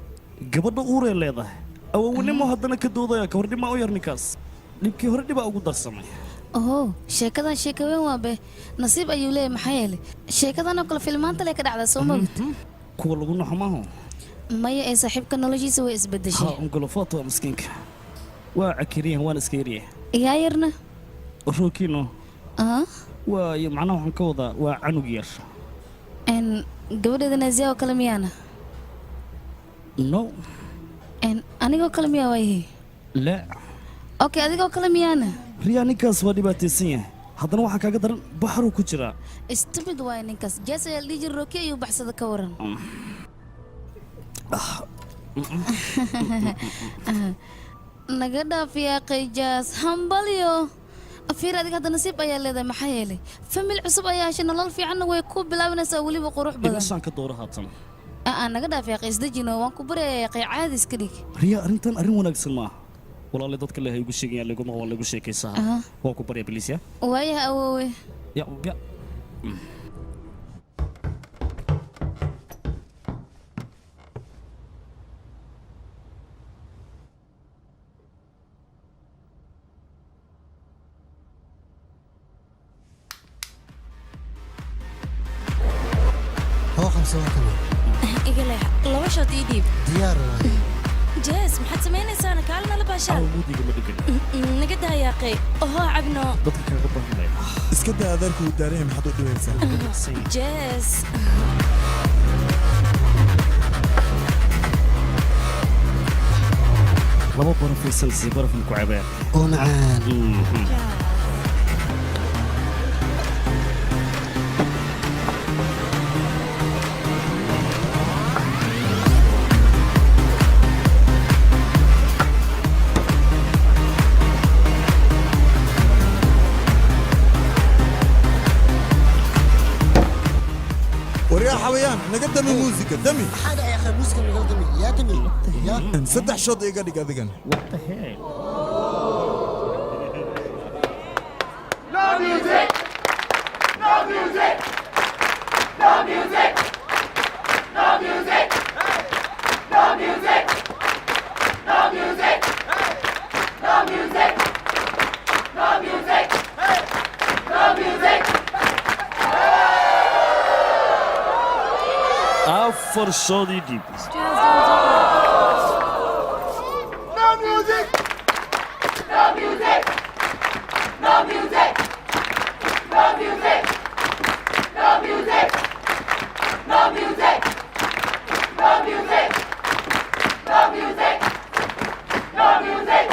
gabadha uuree leedahay awowanimo haddana ka doodaya ka hor dhimaa u yar ninkaas dhibkii hore dhibaa ugu darsamay oho sheekadan sheeka weyn waabe nasiib ayuu leeyahay maxaa yeelay sheekadan oo kale filmaanta lee ka dhacdaa soo mogid kuwa lagu naxo maaho maya ee saaxiibka noloshiisa way isbedeshay ongolofaat waa miskiinka waa cakiriyan waan iska yaryahay yaa yarna rookiino waayo macnaha waxaan ka wadaa waa canug yar gabadheeda naaziya oo kale miyaana no anigoo kale miyaa waayahay la okay adigoo kale miyaana riyaa ninkaas waa dhibaataysan yahay haddana waxaa kaaga daran baxaruu ku jiraa istimid waaya ninkaas jees ayaa la dhihi jira rooki ayuu baxsada ka waran naga dhaaf yaaqay jaas hambalyo afiir adiga hadda nasiib ayaa leedahay maxaa yeelay famil cusub ayaa heshay nolol fiicanna way ku bilaabanaysaa weliba qurux badan imisaan ka doora haatan naga dhaaf yaaqay isdejino waan ku baryayaa yaaqay caadi iska dhig riya arrintan arrin wanaagsan maaha walaale dadka lehay igu sheegayaan laguma waa lagu sheekaysaa waan ku baryaa biliis ya waayaha awoowe ya igale laba shood ii dhiib diyaar waaye jees maxaad samaynaysaana kaalina la baashaan naga daa yaaqay ohoo cabno dadka kaaga bahanaya iska daa adeerka uu daaraya maxaad u dhibaysaa jees laba barafaysan si barafan ku cabeen oo macaan وريا حويان نقد دمي موسيقى دمي حاجة يا أخي موسيقى من غير دمي يا دمي يا سدح شوط يقعد يقعد What the hell? No music! No music! No music! No music! No music! No music! No music! No music! No music! Afar shoodii dhiib No music! No music! No music! No music! No music! No music! No music! No music! No music!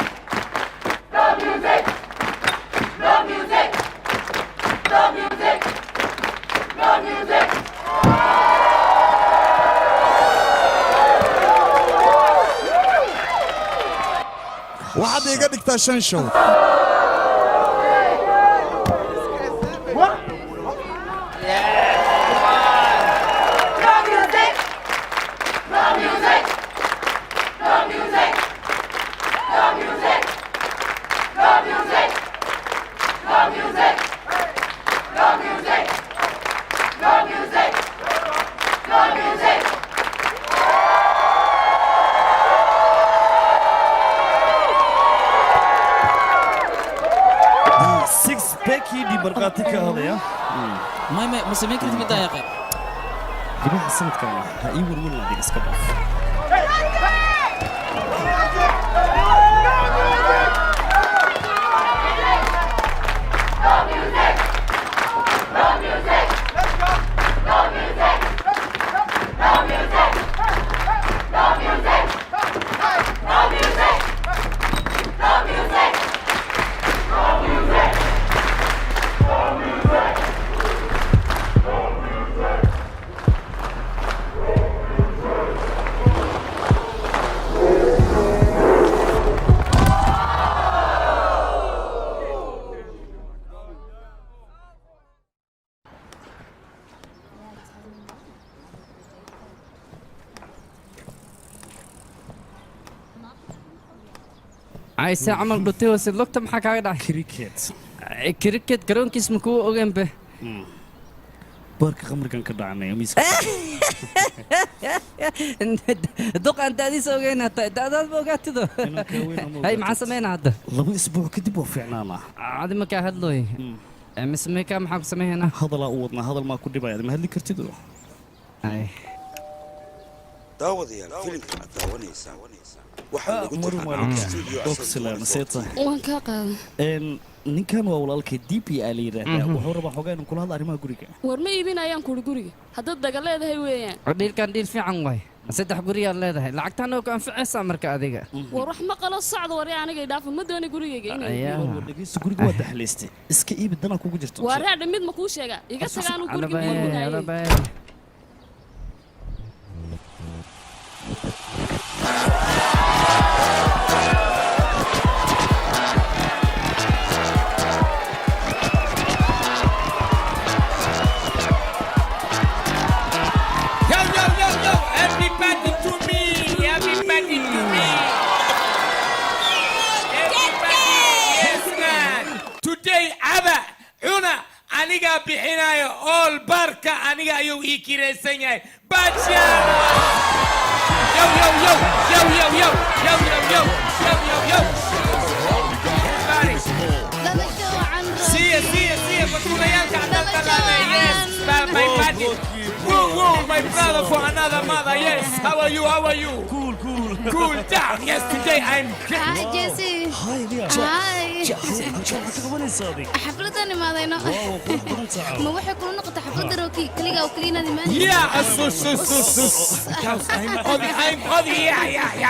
No music! No music! No music! No music! waxaad iga dhigtaa 5 show كيدي برقاتك هذا يا ما سمين كنت متضايق جماعة السنة كان هاي ورمونا دي اسكبر عايز عمل قلتي وسلوكت محك عقد كريكيت كريكيت كرون كيس مكو اوغن به بارك خمر كان كدعنا يميس دوق انت هذه سوغينا هذا بوقات دو هاي مع سمين هذا لما اسبوع كدب وفعنانا عاد ما كان له مسمي كان محك سمي هنا هذا لا وضنا هذا ما كنت بايد ما هذي كرتدو اي داوديال فيلمka aad daawanaysaa waxaa lagu waan kaa qaaday ninkan waa walaalkay DP la yiraahdaa wuxuu rabaa xogaa inuu kula hadlo arrimaha guriga war ma iibinayaan kuri guriga haddaad daga leedahay weeyaan dhiilkan dhiil fiican waay saddex guriyaad leedahay lacagtan oo ku anficaysaa marka adiga war wax ma qalo socdo war aniga idhaafo ma dooni gurigayga inay dhageysto guriga waa daxleystay iska iibi dana kugu jirto war raadha mid ma kuu sheega iga tagaan guriga markay aniga bixinayo all barka aniga ayuu ii kireysan yahay bajana yo yo yo yo yo yo yo yo yo yo yo yo see batulayaalka cadalka laada yes my buddy woo my brother for another mother yes how are you cool down yes today I'm hi Jesse hi حفلتنا ما ذينا ما وحي كلنا قط حفلة روكي كليجا وكلينا دي مان يا هذه يا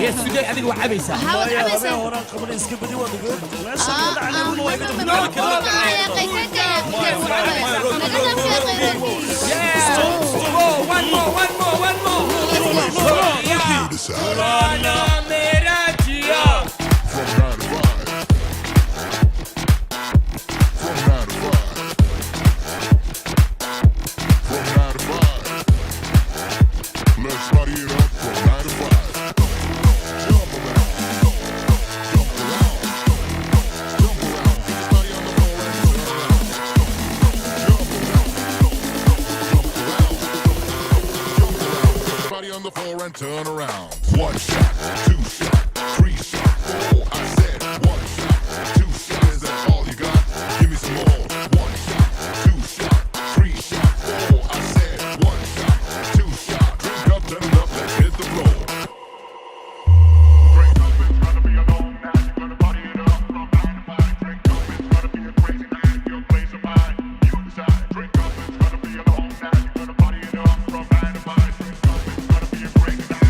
yes today أديك وحبيسة هوران قبل إسكيب دي وادقول Turn around. One shot, two shot, three shot, four. I said one shot, two shot. Is that all you got? Give me some more. One shot, two shot, three shot, four. I said one shot, two shot. Drink up, turn it up, let's hit the floor. Drink up, it's gonna be a long night. You're gonna party it up from 9 to 5. Drink up, it's gonna be a crazy night. Your place of mine, you decide. Drink up, it's gonna be a long night. You're gonna party it up from 9 to 5. Drink up, it's gonna be a crazy night.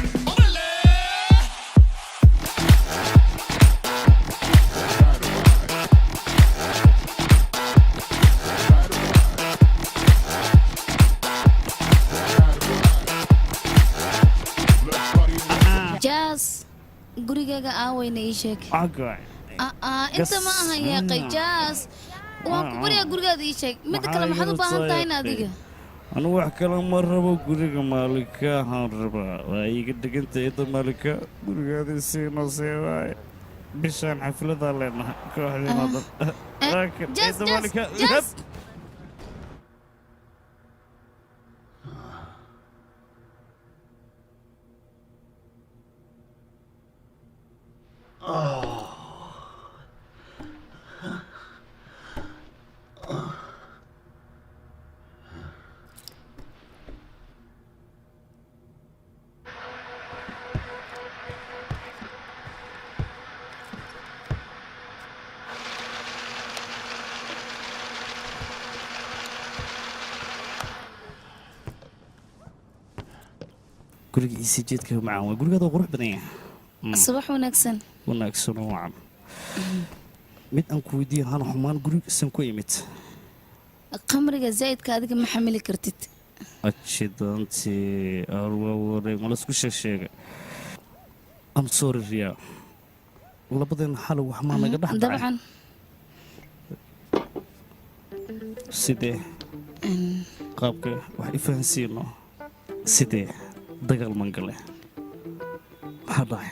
gurigaaga aawayna ii sheeg agay inta ma ahan yaaqay jaas waan ku baryaa gurigaada ii sheeg midda kale maxaad u baahan tahay adiga anu wax kale ma rabo guriga maalika ahaan rabaa waa iiga dheganta ida maalika gurigaada siino seewaay bishaan xafladaa leenahay kooxdeena dad ida maalika guriga ii sii jeedka macaan waa gurigaada qurux badan yahay subax wanaagsan wanaagsan oo wacan mid aan ku weydiiyo hana xumaan gurigiisan ku imid qamriga zaa'idka adiga ma xamili kartid ajidantii arwawareeg ma laisku sheegsheega am sorry riya labadeena xalay wax maa naga dhex dhacay dabcan sidee qaabka wax ifahansiino sidee dagaal mangale maxaa dhacay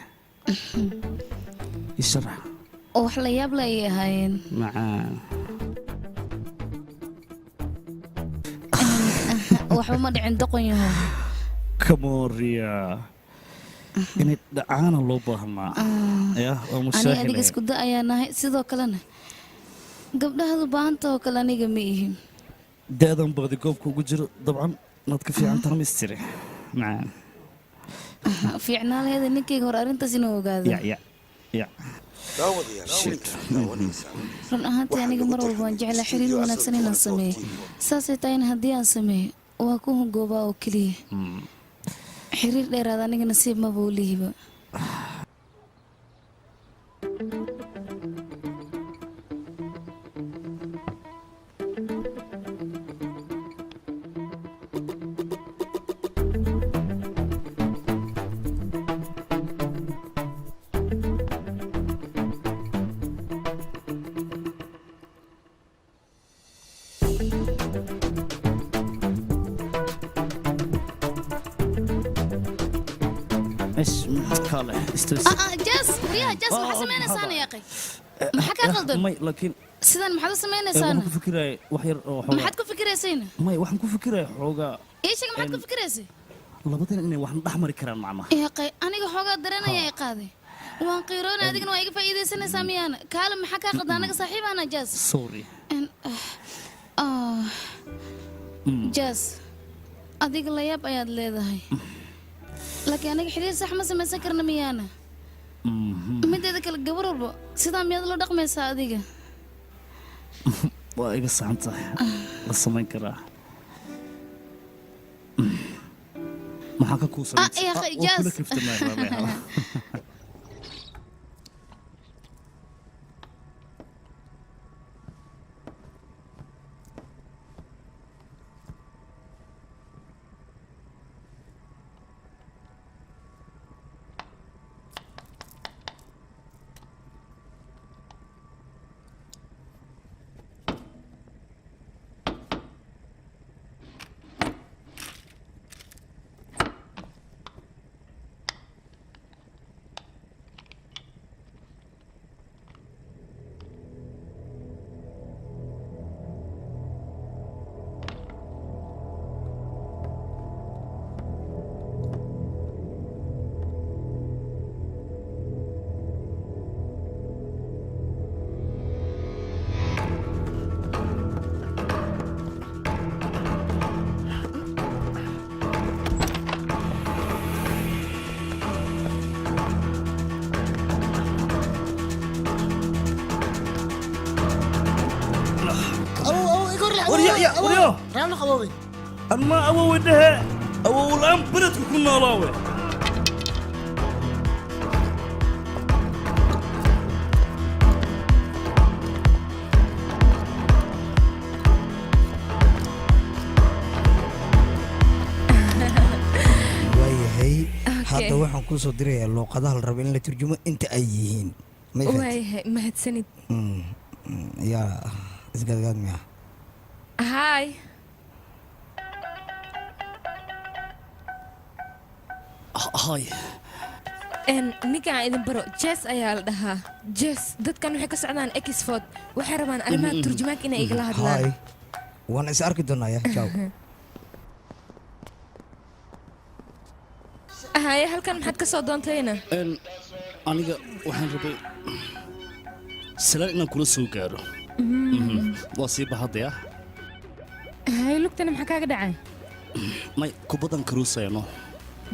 isharax oo wax la yaab la ay ahaayeen macaan waxba ma dhicin doqon yahow kamooriya inay dhacaana loo baahnaa ya waa ani musaahil adiga isku da ayaa nahay sidoo kalena gabdhahaad u baahanta oo kale aniga ma ihin da'dan baadi goobka ugu jiro dabcan inaad ka fiican tarmistiri macaan fiicnaa laheeda ninkayga hore arrintaas inuu ogaado ya run ahaantii aniga mar walba waan jeclaa xiriir wanaagsan inaan sameeyo saasay tahayna haddii aan sameeyo waa ku hungoobaa oo keliya xiriir dheeraad aniga nasiib maba u lihiba جاس وريها جاس ما حسمينا يا أخي ما حكى غلطان لكن سيدان ما حدا سمينا سانا waxaan ku fikiraay wax yar oo ما حد كفكر سينا may waxaan ku fikiraay xoogaa ايش ما حد كفكر سي labadan inay wax dhex mari karaan macnaha يا أخي أنا حوجا درنا يا قاضي وان قيرون هذيك نوعي فايدة سنة ساميانا كلام ما حكى غلطان أنا صاحب أنا جاس sorry جاس هذيك اللي ياب أياد ليه هاي لكن أنا حرير صح ما سمع سكرنا ميانا مدة ذاك الجبر والبا سيدا مياد لو دق مسا هذيك waa iga saxan tahay la samayn karaa maxaa ka kuusan يا أخي جاس وريا رامنا قبوبي أما أبو ودها أبو الآن بلدك كنا لاوي waayahay hadda waxaan kuu soo dirayaa luuqadaha la rabo in la turjumo inta ay yihiin waayahay mahadsanid yaa isgadgaad miya هاي هاي ninkaan idin baro jes ayaa la dhahaa jes dadkan waxay ka socdaan exford waxay rabaan arrimaha turjumaanka inay igala hadlaan waan is arki doonaa ya jaw haye halkan maxaad ka soo doontayna aniga waxaan rabay salaan inaan kula soo gaaro waa sii bahadaya haye lugtana maxaa kaaga dhacay may kubadan karuusayno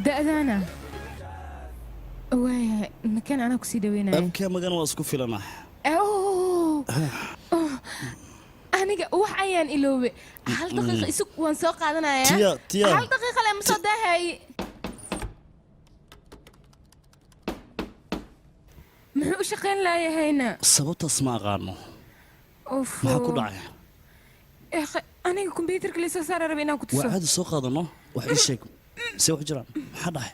da'daana waayahay makaan anaa kusii dhaweynaya abkaa magana waa isku filanah aniga wax ayaan iloobe hal daqiiqa isug waan soo qaadanayaa hal daqiiqa le ma soo daahaye muxuu u shaqayn laayahayna sababtaas ma aqaano Uf. maxaa ku dhacay aniga kombiyuutarka laysoo saara raba inaan ku tuso waa caadi soo qaadano wax ii sheeg see wax jiraan maxaa dhacay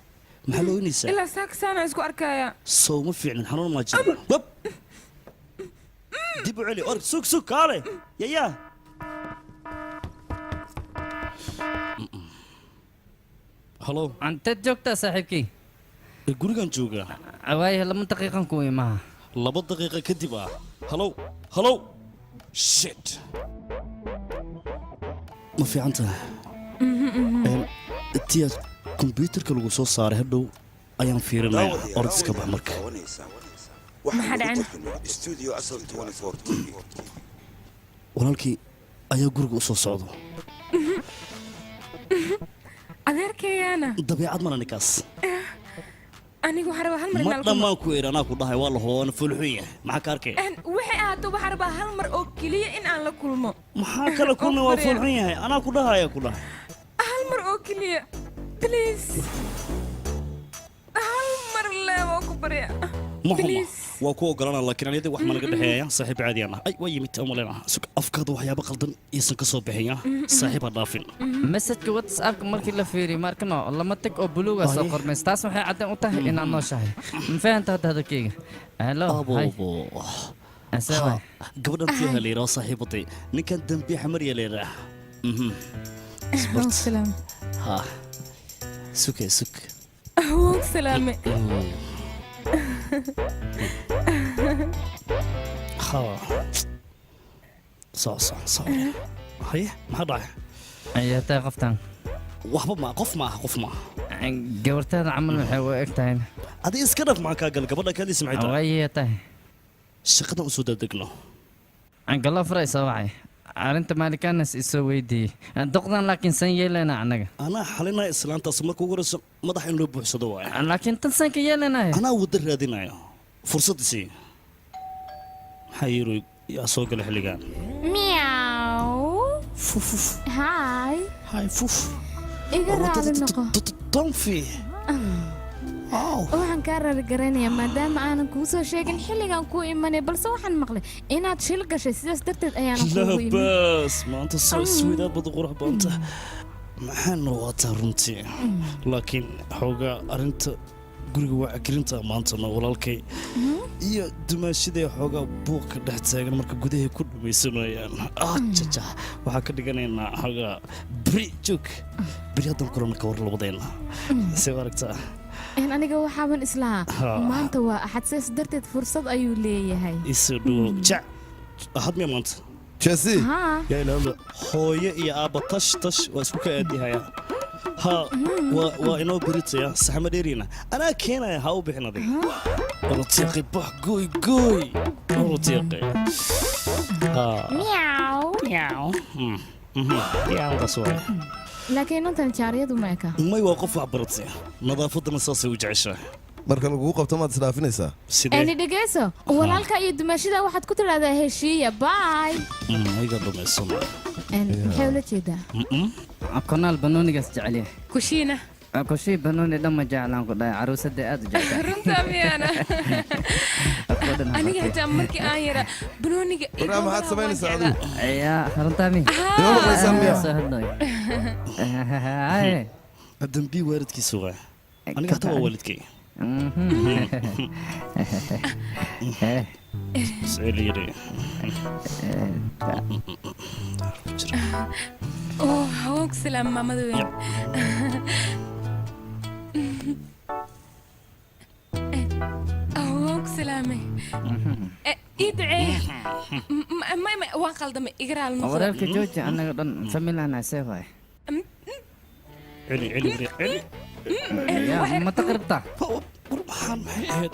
maxaa loo oynaysaa ilaa saaksaana isku arkaya sow ma fiicnin xanuun maa jira wab dib u celi or sug kaale yayaa halo anteed joogtaa saaxiibkii gurigan joogaa waaye 2 daqiiqan ku imaha 2 daqiiqo kadib ah halow shit ma fiican tahay tiya kombiyuutarka lagu soo saaray hadhow ayaan fiirinayaa ordiska bax marka maxaa dhacan studio asal 24 walaalkii ayaa guriga u soo socdo adeerkayaana dabeecad mana ninkaas anigu waxaan rabaa hal mar ma inaan dhammaan ku eedhi anaa ku dhahay waa la hoona fulxun yahay maxaa ka arkay waxay ahaato waxaan rabaa hal mar oo keliya in aan la kulmo maxaa kala kulmay waa fulxun yahay anaa ku dhahaya ku dhahay hal mar oo keliya please hal mar le waa ku barya mahuma waa ku ogolaana laakiin aniyada wax ma naga dhexeeya saaxiib caadi aan ay waa yimid umalena afkaada waxyaabo qaldan iisan ka soo bixin saaxiib ha dhaafin mesajka whatsappka markii la fiiriyo markano lama tag oo buluuga soo qormays taas waxay caddan u tahay inaan nooshahay ma fahanta hadda hadalkayga halo gabadhan fiiha la yidhaho saaxiibaday ninkan dambi xamariya la yidhaah salaam ha suk woog salaame ha soo haye maxaa dhacay ayaa tahay qoftan waxba ma qof maaha gabartaada camal waxay u eg tahay adi iska dhaf maxaa kaa gal gabadha kaadiisa maxay tahay waayaa tahay shaqadan usoo dadegno galo furay soo wacay arrinta maalikaanas isoo weydiiyey doqdan laakiin san yeelana annaga anaa xalinaya islaantaas marka ugu horeyso madax in loo buuxsado waay laakiin tan sanka yeelanaya anaa wadda raadinayo fursaddiisii maxaa yeeroy yaa soo gala xilligaan miyaw hay fuf iga raali noqo donfi waxaan kaa rarigaraynaya maadaama aanan kuu soo sheegin xilligan kuu imanay balse waxaan maqlay inaad shil gashay sidaas darteed ayaanan kuugu imin labas maanta soo isweydaad bad qurux badanta maxaana waataa runtii laakiin xoogaa arrinta guriga waa cakirinta maantana walaalkay iyo dumaashadee xoogaa buuqa dhex taagan marka gudahay ku dhamaysanayaan jaja waxaa ka dhiganaynaa xoogaa beri joog beri haddaan kulana ka war labadeenna see aragtaa aniga waxaaban islahaa maanta waa axad sidaas darteed fursad ayuu leeyahay isoo dhowo jac ahad miya maanta jesi yaa ilaahda hooyo iyo aabba tash waa isku ka aadihaya ha waa inoo beritaya saxma dheeriina anaa keenaya ha u bixin adiga orutiiqi bax gooy orutiiqi yaawdaas waay laakiin intan jaariyadu ma eka may waa qof wax baratay nadaafadana saasay u jeceshahay marka lagugu qabto maad isdhaafinaysaa ani dhegeyso walaalka iyo dumaashada waxaad ku tidhahdaa heshiiya baay iga dhamaysan maxay ula jeedaa konaal banoonigaas jecel yahay kushiina kushii banooni dhamma jeclaan ku dhahay caruusada aad u jecel runtaa miyaana aniga xitaa markii aan yara banooniga waraa maxaad samaynaysaa adigu yaa runtaa mi ima maqlaysaan miya soo hadlay dambi waalidkiisa waa aniga hataa waa waalidkay سعيد اوه هوك سلام ماما دوين هوك سلامي ادعي ما واقل دم اقرا المخ ورالك جوجي انا دن فميلانا سيفاي علي يا ما تقربتا waxaan maxay ahayd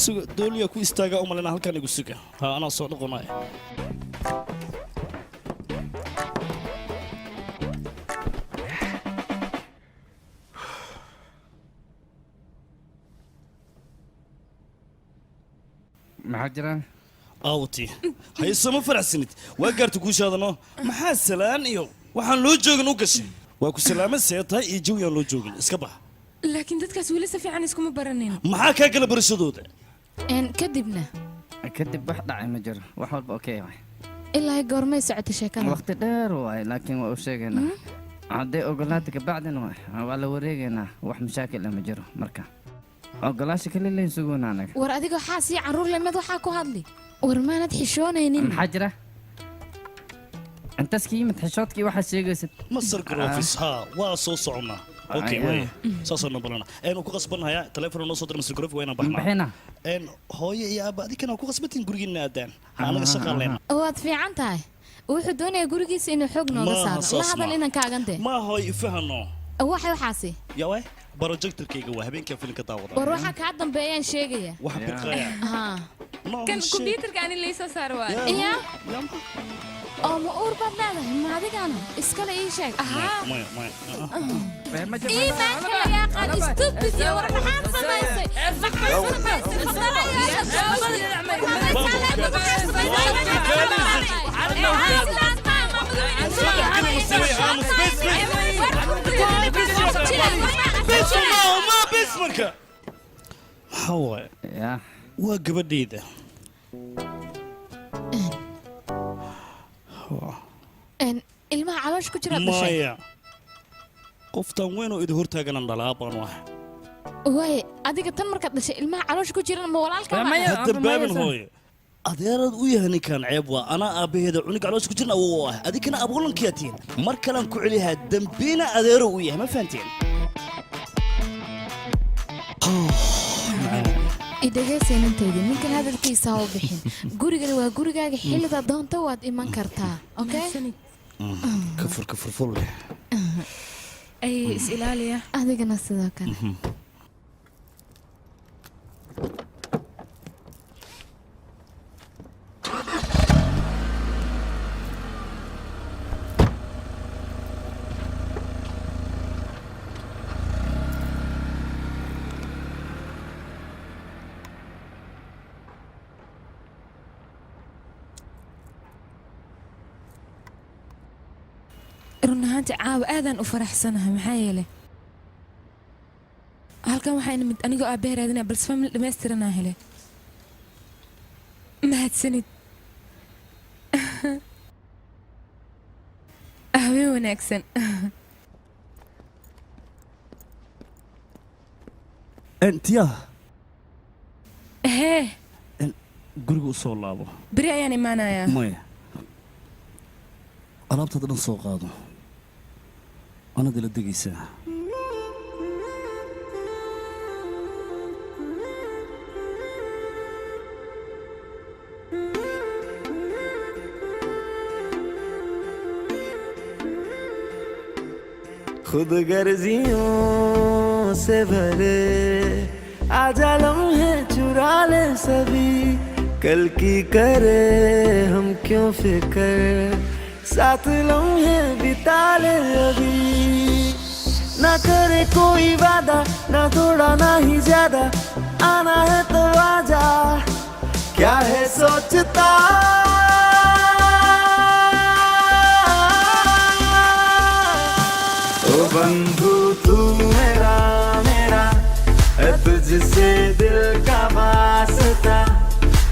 suga dooliya ku istaaga u malena halkan igu suga ha anaa soo dhaqonaya maxaa jiraan aawti haysama faraxsanid waa gaarta guushaadano maxaa salaan iyo waxaan loo joogin u gashay waa ku salaamo seetahay iyo jawi aan loo joogin iska bax laakiin dadkaas weli si fiican iskuma baranin maxaa kaa kala barashadooda kadibna kadib wax dhacay ma jiro wax walba okey waay ilaa goormay socotay sheekada waqti dheer waay laakiin waa u sheegaynaa hadday ogolaata kabacdina waa la wareegaynaa wax mashaakil ah ma jiro marka ogolaasha kale layn sugoona anaga war adiga waxaa sii carruur lemad waxaa ku hadli war maanad xishoonaynin maxaa jira intaas ka yimid xishoodkii waxaad sheegaysid masar grofis haa waa soo soconnaa اوكي وي ساسو نبلنا انو ku qasbanaaya telefoon noo soo dir Mr. Grof wayna baxna hooyo iyo aaba adikana ku qasbatin gurigeena aadaan anaga shaqaaleena waad fiican tahay wuxuu doonayaa gurigiisa inuu xoog nooga saaro la hadal inaan kaagante ma hooyo fahano waxaasi yawe projectorkayga waa habeenka filimka daawada war waxa ka dambeeyaan sheegaya wax birqaya kan computerka ani leeyso saar waa iya ma uur baad leedahay ma adigana iskale ii sheeg حواء وقبديده ilmaha caloosh ku jira maya qoftan weyn oo idin hortaagan dhalaabaan wax way adiga tan marka dhashay ilmaha caloosh ku jira ma walaalka ma dabaabin hooyo adeerad u yahay ninkan ceeb waa ana aabaheeda cunug caloosh ku jirna oo ah adikana aboolankiyatiin mar kale aan ku celiyaa dambiina adeero u yahay ma fahanteen idagaysanintayda ninkan hadalkiisa ha u bixin gurigani waa gurigaaga xillida doonta waad iman kartaa okay kafur ful ay is ilaaliya adigana sidoo kale run ahaantii caawa aadaan u faraxsanahay maxaa yeelay halkan waxaa nimid anigoo aabbaha raadinaya balse family dhammaystiranaa helay mahadsanid habeen wanaagsan انتيا hee guriga u soo laabo beri ayaan imaanayaa maya alaabtada dhan soo qaado anad ila degaysaa खुद गर्जियों से भरे आजा लम्हे चुरा ले सभी कल की करे हम क्यों फिक्र साथ लम्हे बिता ले अभी ना करे कोई वादा ना थोड़ा ना ही ज्यादा आना है तो आजा क्या है सोचता ओ बंधु तू मेरा मेरा तुझसे दिल का वास्ता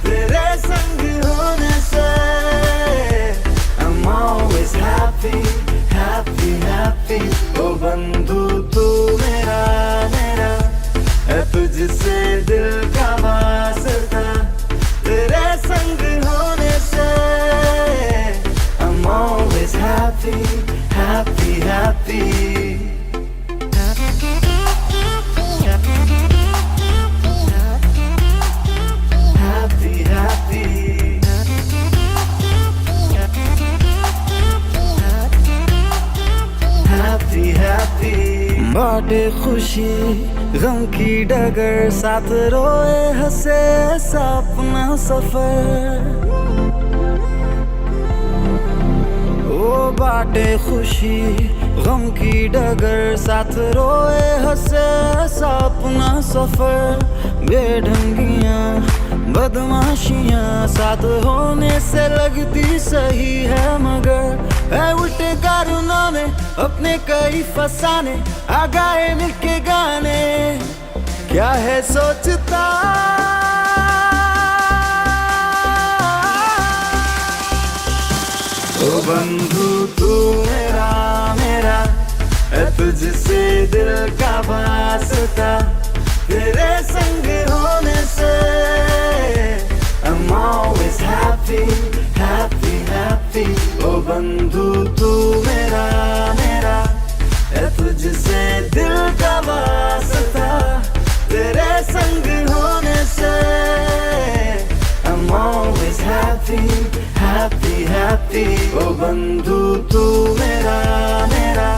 तेरे संग होने से I'm always happy, happy, happy. ओ बंधु तू मेरा मेरा तुझसे दिल का वास्ता तेरे संग होने से I'm always happy, happy, happy. Happy, happy. Happy, happy. बाटे खुशी गम की डगर साथ रोए हंसे सपना सफर ओ बाटे खुशी गम की डगर साथ रोए हंसे सपना सफर बेढंगियां बदमाशियां साथ होने से लगती सही है मगर है उल्टे कारणों में अपने कई फसाने आ गाए मिलके गाने क्या है सोचता बंधु तू मेरा मेरा है तुझसे दिल का वास्ता तेरे संग होने से I'm always happy happy happy ओ बंधु तू मेरा मेरा है तुझसे दिल का वास्ता तेरे संग होने से I'm always happy happy happy ओ बंधु तू मेरा मेरा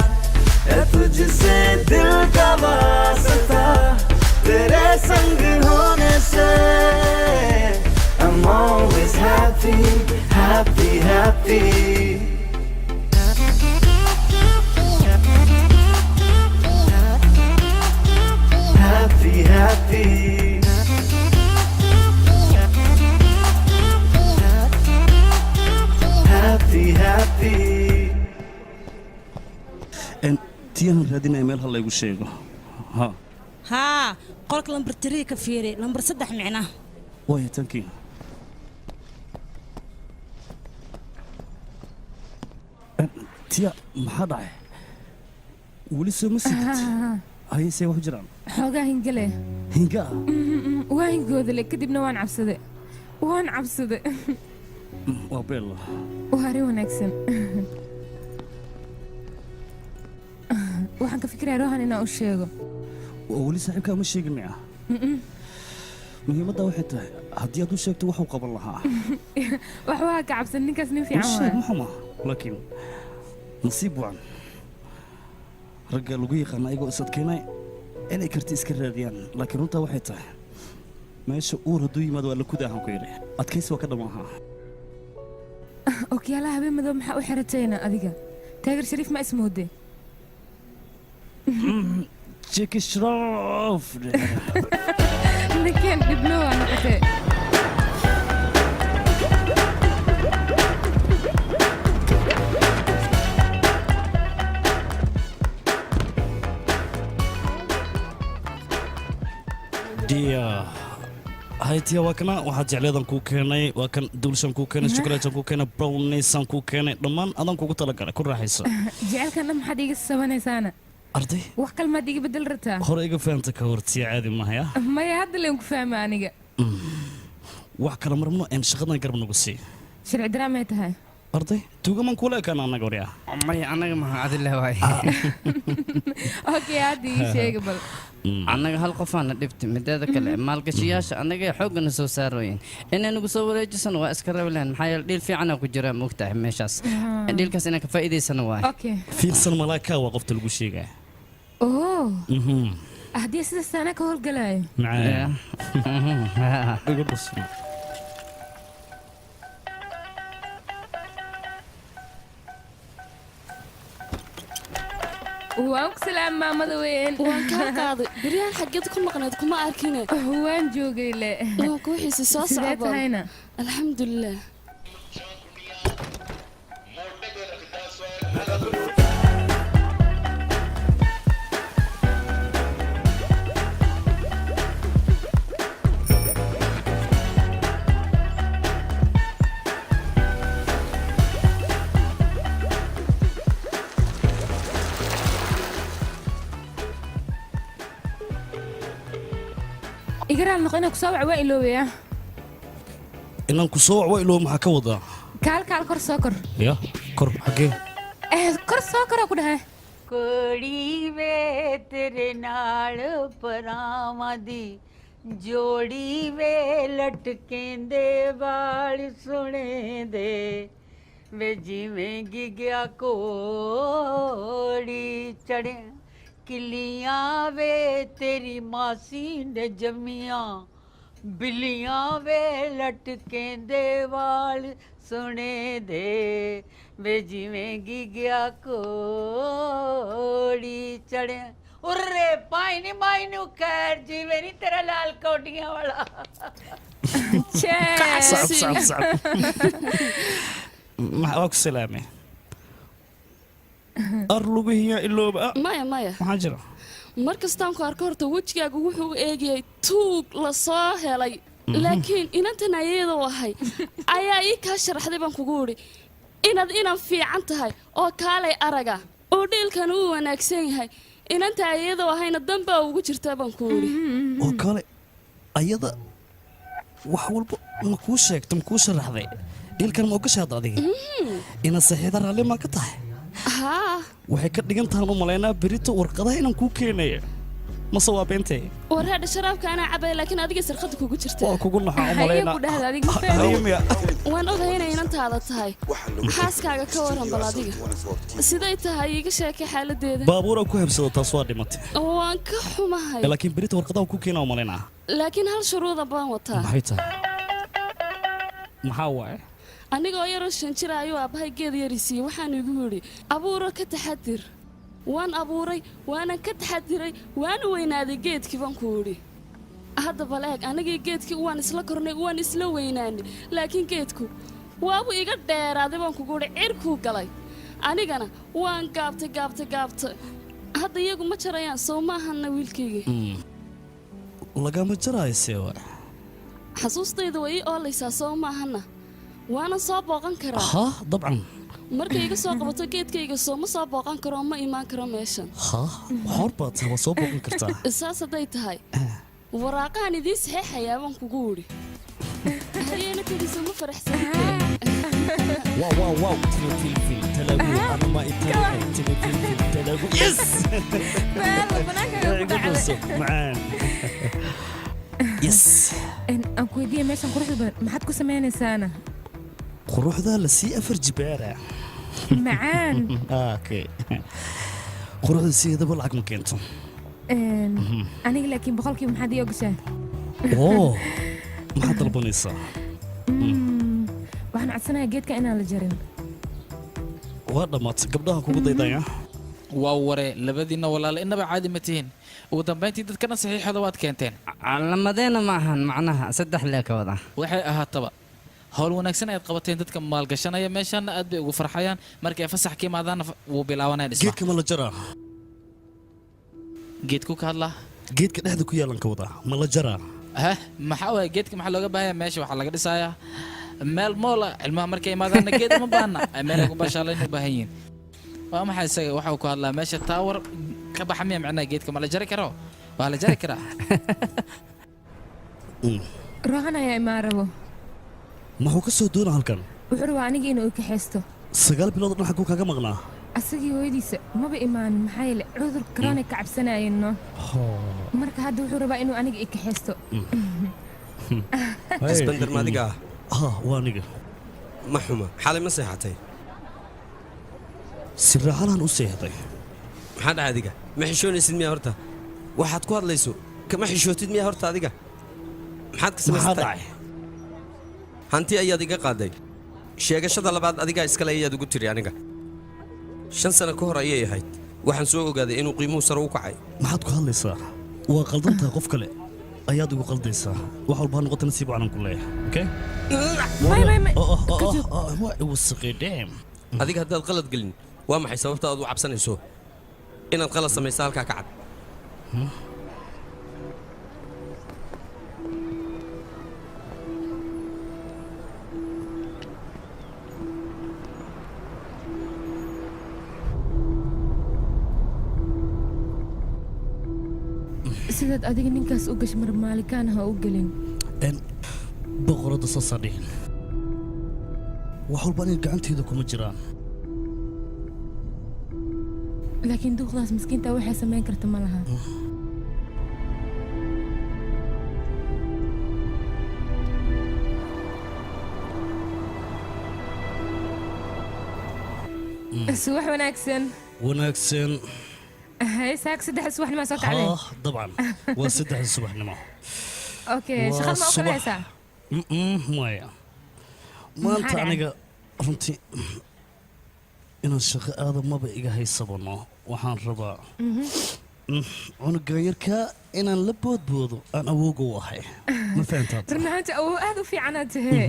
है तुझसे दिल का वास्ता तेरे संग होने से I'm always happy happy happy happy happy happy happy tiyaan raadinaya meel ha laygu sheego ha haa qolka lambar 3 ka fiiri lambar 3 micna waya tankii tiya maxaa dhacay weli soo ma sigid hayse wax jiraan xoogaa hingale hinga waa hingoodale kadibna waan cabsade waa beella waa arrin wanaagsan waxaan ka fikirayaa rohan inaan u sheego waa weli saaxiibkaa ma sheeginaya muhiimadda waxay tahay haddii aad u sheegto waxuu qaban lahaa waxba ha ka cabsan ninkaas nin fiican sheeg maxuma laakiin nasiib wacan ragga lagu yaqaana ayagoo isadkeynay inay karti iska raadiyaan laakiin runtaa waxay tahay meesha uur hadduu yimaado waa la kudaahan ku yidhi adkaysi waa ka dhamaahaa okyaalaha habeen madow maxaa u xiratayna adiga taageer shariif ma ismoodee jeki shrof ninkan dhiblo waa noqotee diya haytiya waa kana waxaa jecleedan kuu keenay waa kan dulshan kuu keenay shukulaatan kuu keenay brownaysan kuu keenay dhammaan adan kugu talagalay ku raaxayso jecelkan dhan maxaad iga sabanaysaana arday wax kalmaad iga bedel rataa hore iga fahamta ka hortiya caadi mahaya maya hadda leen ku fahma aniga wax kala marmno een shaqadan garab nagu sii sharci daraamay tahay arday tuugaman kula ekaan annaga waryaa maya annaga maha adile waay okay hadda ii sheega bal annaga hal qofaana dhibti mideeda kale maalgashiyaasha annaga xoogana soo saarooyin inay nagu soo wareejisan waa iska rabi lahayn maxaa yeele dhiil fiicana ku jira moogtahay meeshaas dhiilkaas inaan ka faa'iidaysana waay fiirsan malaaka waa qofta lagu sheegaya oo haddii sidaas anaa ka howlgalaayo waan ku salaam maamada weyn waan kaa qaaday beryahan xaggeed ku maqnayd kuma arkine waan joogay le waan ku xiisay soo sidee tahayna alxamdulilah igaraal noqo inaan ku soo wac waa iloobeya inaan ku soo wac waa iloobe maxaa ka wadaa kaal kor soo kor ya kor xaggee kor soo koraa ku dhahay कोड़ी वे तेरे नाल परावां दी जोड़ी वे लटकें दे वाल सुने दे वे जिवें गिग्या कोड़ी चढ़े किलियां वे तेरी मासी ने जमियां बिल्लियां वे लटकें दे वाल सुने दे वे जिवें गिग्या कोड़ी चढ़े उर्रे पाइनी माइनू खैर जिवें नी तेरा लाल कोटियां वाला maxaa ku salaamay ar lugihiya ilooba maya maxaa jira mar kastaan ku arko horta wejigaagu wuxuu eegayay tuug la soo helay laakiin inantan ayadoo ahay ayaa ii kaa sharaxday baan kugu idhi inaad inan fiican tahay oo kaalay araga oo dhiilkan uu wanaagsan yahay inanta iyadoo ahayna danbaa ugu jirtaa baan ku idhi oo kale ayada wax walba ma kuu sheegto ma kuu sharaxday dhiilkan ma ogashaad adiga ina saxiida raalli maa ka tahay haa waxay ka dhigan tahan u malaynaa berito warqadaha inaan kuu keenayo mase waa beentay wareedha sharaabka anaa cabay laakiin adiga sarqada kugu jirta waa kugu naxaa u malaynaa waan ogahay inay inantaada tahay xaaskaaga ka waran bal adiga siday tahay iiga sheekay xaaladeeda baabuuraa ku habsado taas waa dhimatay waan ka xumahay laakiin berito warqadaha kuu keenaa u malaynaa laakiin hal shuruuda baan wataa maxay tahay maxaa waaye anigoo yaroo 5 jir ayuu aabbahay geed yarisiiyey waxaan igu yidhi abuuro ka taxadir waan abuuray waanan ka taxadiray waana weynaaday geedkii baan ku idhi hadda bal eeg anigii geedkii waan isla kornay waan isla weynaanay laakiin geedku waabu iga dheeraaday baan kugu idhi cirkuu galay anigana waan gaabtay hadda iyagu ma jarayaan soo maahanna wiilkaygii lagama jaraaysee waa xasuustayda way ii oolaysaa soo maahanna waana soo booqan karaa ها طبعا markay iga soo qabato geedkayga soo ma soo booqan karo ma imaan karo meeshan ها حربات هو soo booqan kartaa saas haday tahay waraaqahan idii saxeexayaa baan kugu idhi hayeena kadiisa ma faraxsantahay واو تلفزيون تلاقوا انا ما تلفزيون تلاقوا يس معان يس aan ku weydiiyey meeshan quruxda badan maxaad ku samaynaysaa ana quruxda la sii afar jibaara macaan okay quruxda sideedaba lacag ma keento aniga laakiin boqolkiiba maxaad ii ogashaa oo maxaad dalbanaysaa waxaan codsanayaa geedka inaan la jarin waa dhammaatay gabdhaha kugu daydaya waa ware labadiinna walaalo innaba caadi ma tihiin ugu dambayntii dadkana saxiixooda waad keenteen calamadeenna ma ahan macnaha 3 lee ka wada waxay ahaataba hawl wanaagsan ayaad qabateen dadka maalgashanaya meeshaana aad bay ugu farxayaan markay fasax ka imaadaana wuu bilaabanaya dhismaha geedka ma la jaraa geedku ka hadlaa geedka dhexda ku yaalan ka wada ma la jaraa maxaa waaya geedka maxaa looga baahanyaa meesha waxaa laga dhisayaa meel moola ilmaha markay imaadaana geed uma baahna meel ay ku bashaalayn u baahan yihiin waa maxay isaga waxa uu ku hadlaa meesha taawar ka baxa miya macnaha geedka ma la jari karo waa la jari karaa rohan ayaa imaan rabo maxuu ka soo doona halkan wuxuu rabaa aniga inuu kaxaysto 9 bilood dhan xaguu kaga maqnaa asagii hooyadiisa maba imaanin maxaa yeele cudur corona ka cabsanayeenno marka hadda wuxuu rabaa inuu aniga i kaxaysto isbandar ma adiga waa aniga ma xuma xalay ma seexatay siraaxalan u seexday maxaa dhacay adiga ma xishoonaysid miyaa horta waxaad ku hadlayso kama xishootid miyaa horta adiga maxaad ka samaysatay hanti ayaad iga qaaday sheegashada labaad adigaa iskale ayaad ugu tiri aniga 5 sano ka hor ayay ahayd waxaan soo ogaaday inuu qiimuhu sare u kacay maxaad ku hadlaysaa waa qaldantahay qof kale ayaad ugu qaldaysaa wax walba noqota nasiib aanan ku leeyahay okay adiga haddaad qalad gelin waa maxay sababta aad u cabsanayso inaad qalad samaysa halkaa ka cad sidaad adiga ninkaas u gash marmaalikaan ha u gelin boqorada saasaa dhihin wax walba aniga gacanteeda kuma jiraan laakiin duuqdaas miskiinta waxay samayn karta ma laha subax wanaagsan هاي ساك 6 الصبح ما صوت عليه طبعا و6 الصبح نما اوكي شغل ما اكل ساعه مايا ما انت aniga runtii inaan shaqo aada maba iga haysabano waxaan rabaa cunuga yarka inaan la boodboodo aan awooga u ahay ma fahantaad runtii awoo aad u fiicanaad tahay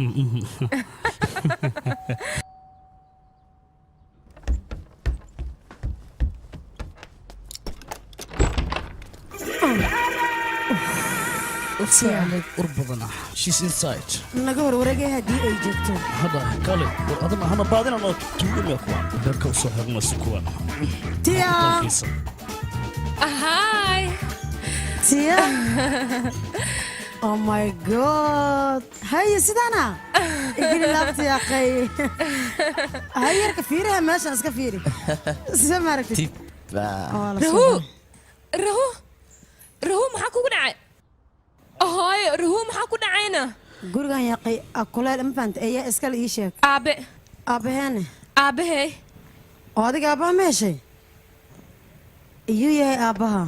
urbadana she's inside naga warwareegay haddii ay joogto hada kale war adama hana baadina noo tuugamiya kuwa darka usoo xirmaysa kuwa Tia. Hi. Tia. Oh my god. Haye sidana. Igili laabti ya qay. Haye ka fiiraha meeshan iska fiiri. Sida maaragtay. Rahu maxaa kugu dhacay? Ahoy, Rahu maxaa ku dhacayna? Gurigan yaqay akuleel ma fahanta ayaa iska la ii sheeg. Aabe. Aabaheena. Aabahey. Oo adiga aabaha meeshay. Iyo yahay aabaha.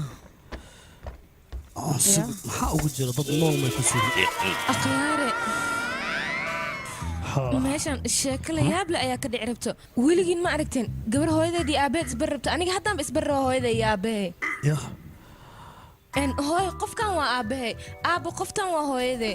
maxaa ugu jira dad nool may ku sugan Aqyaare. meeshan sheeko la yaab leh ayaa ka dhici rabto weligiin ma aragteen gabar hooyadeedii aabeed isbar rabto aniga haddaanba isbar rabo hooyaday iyo aabahey hooy qofkan waa aabahey aabo qoftan waa hooyadee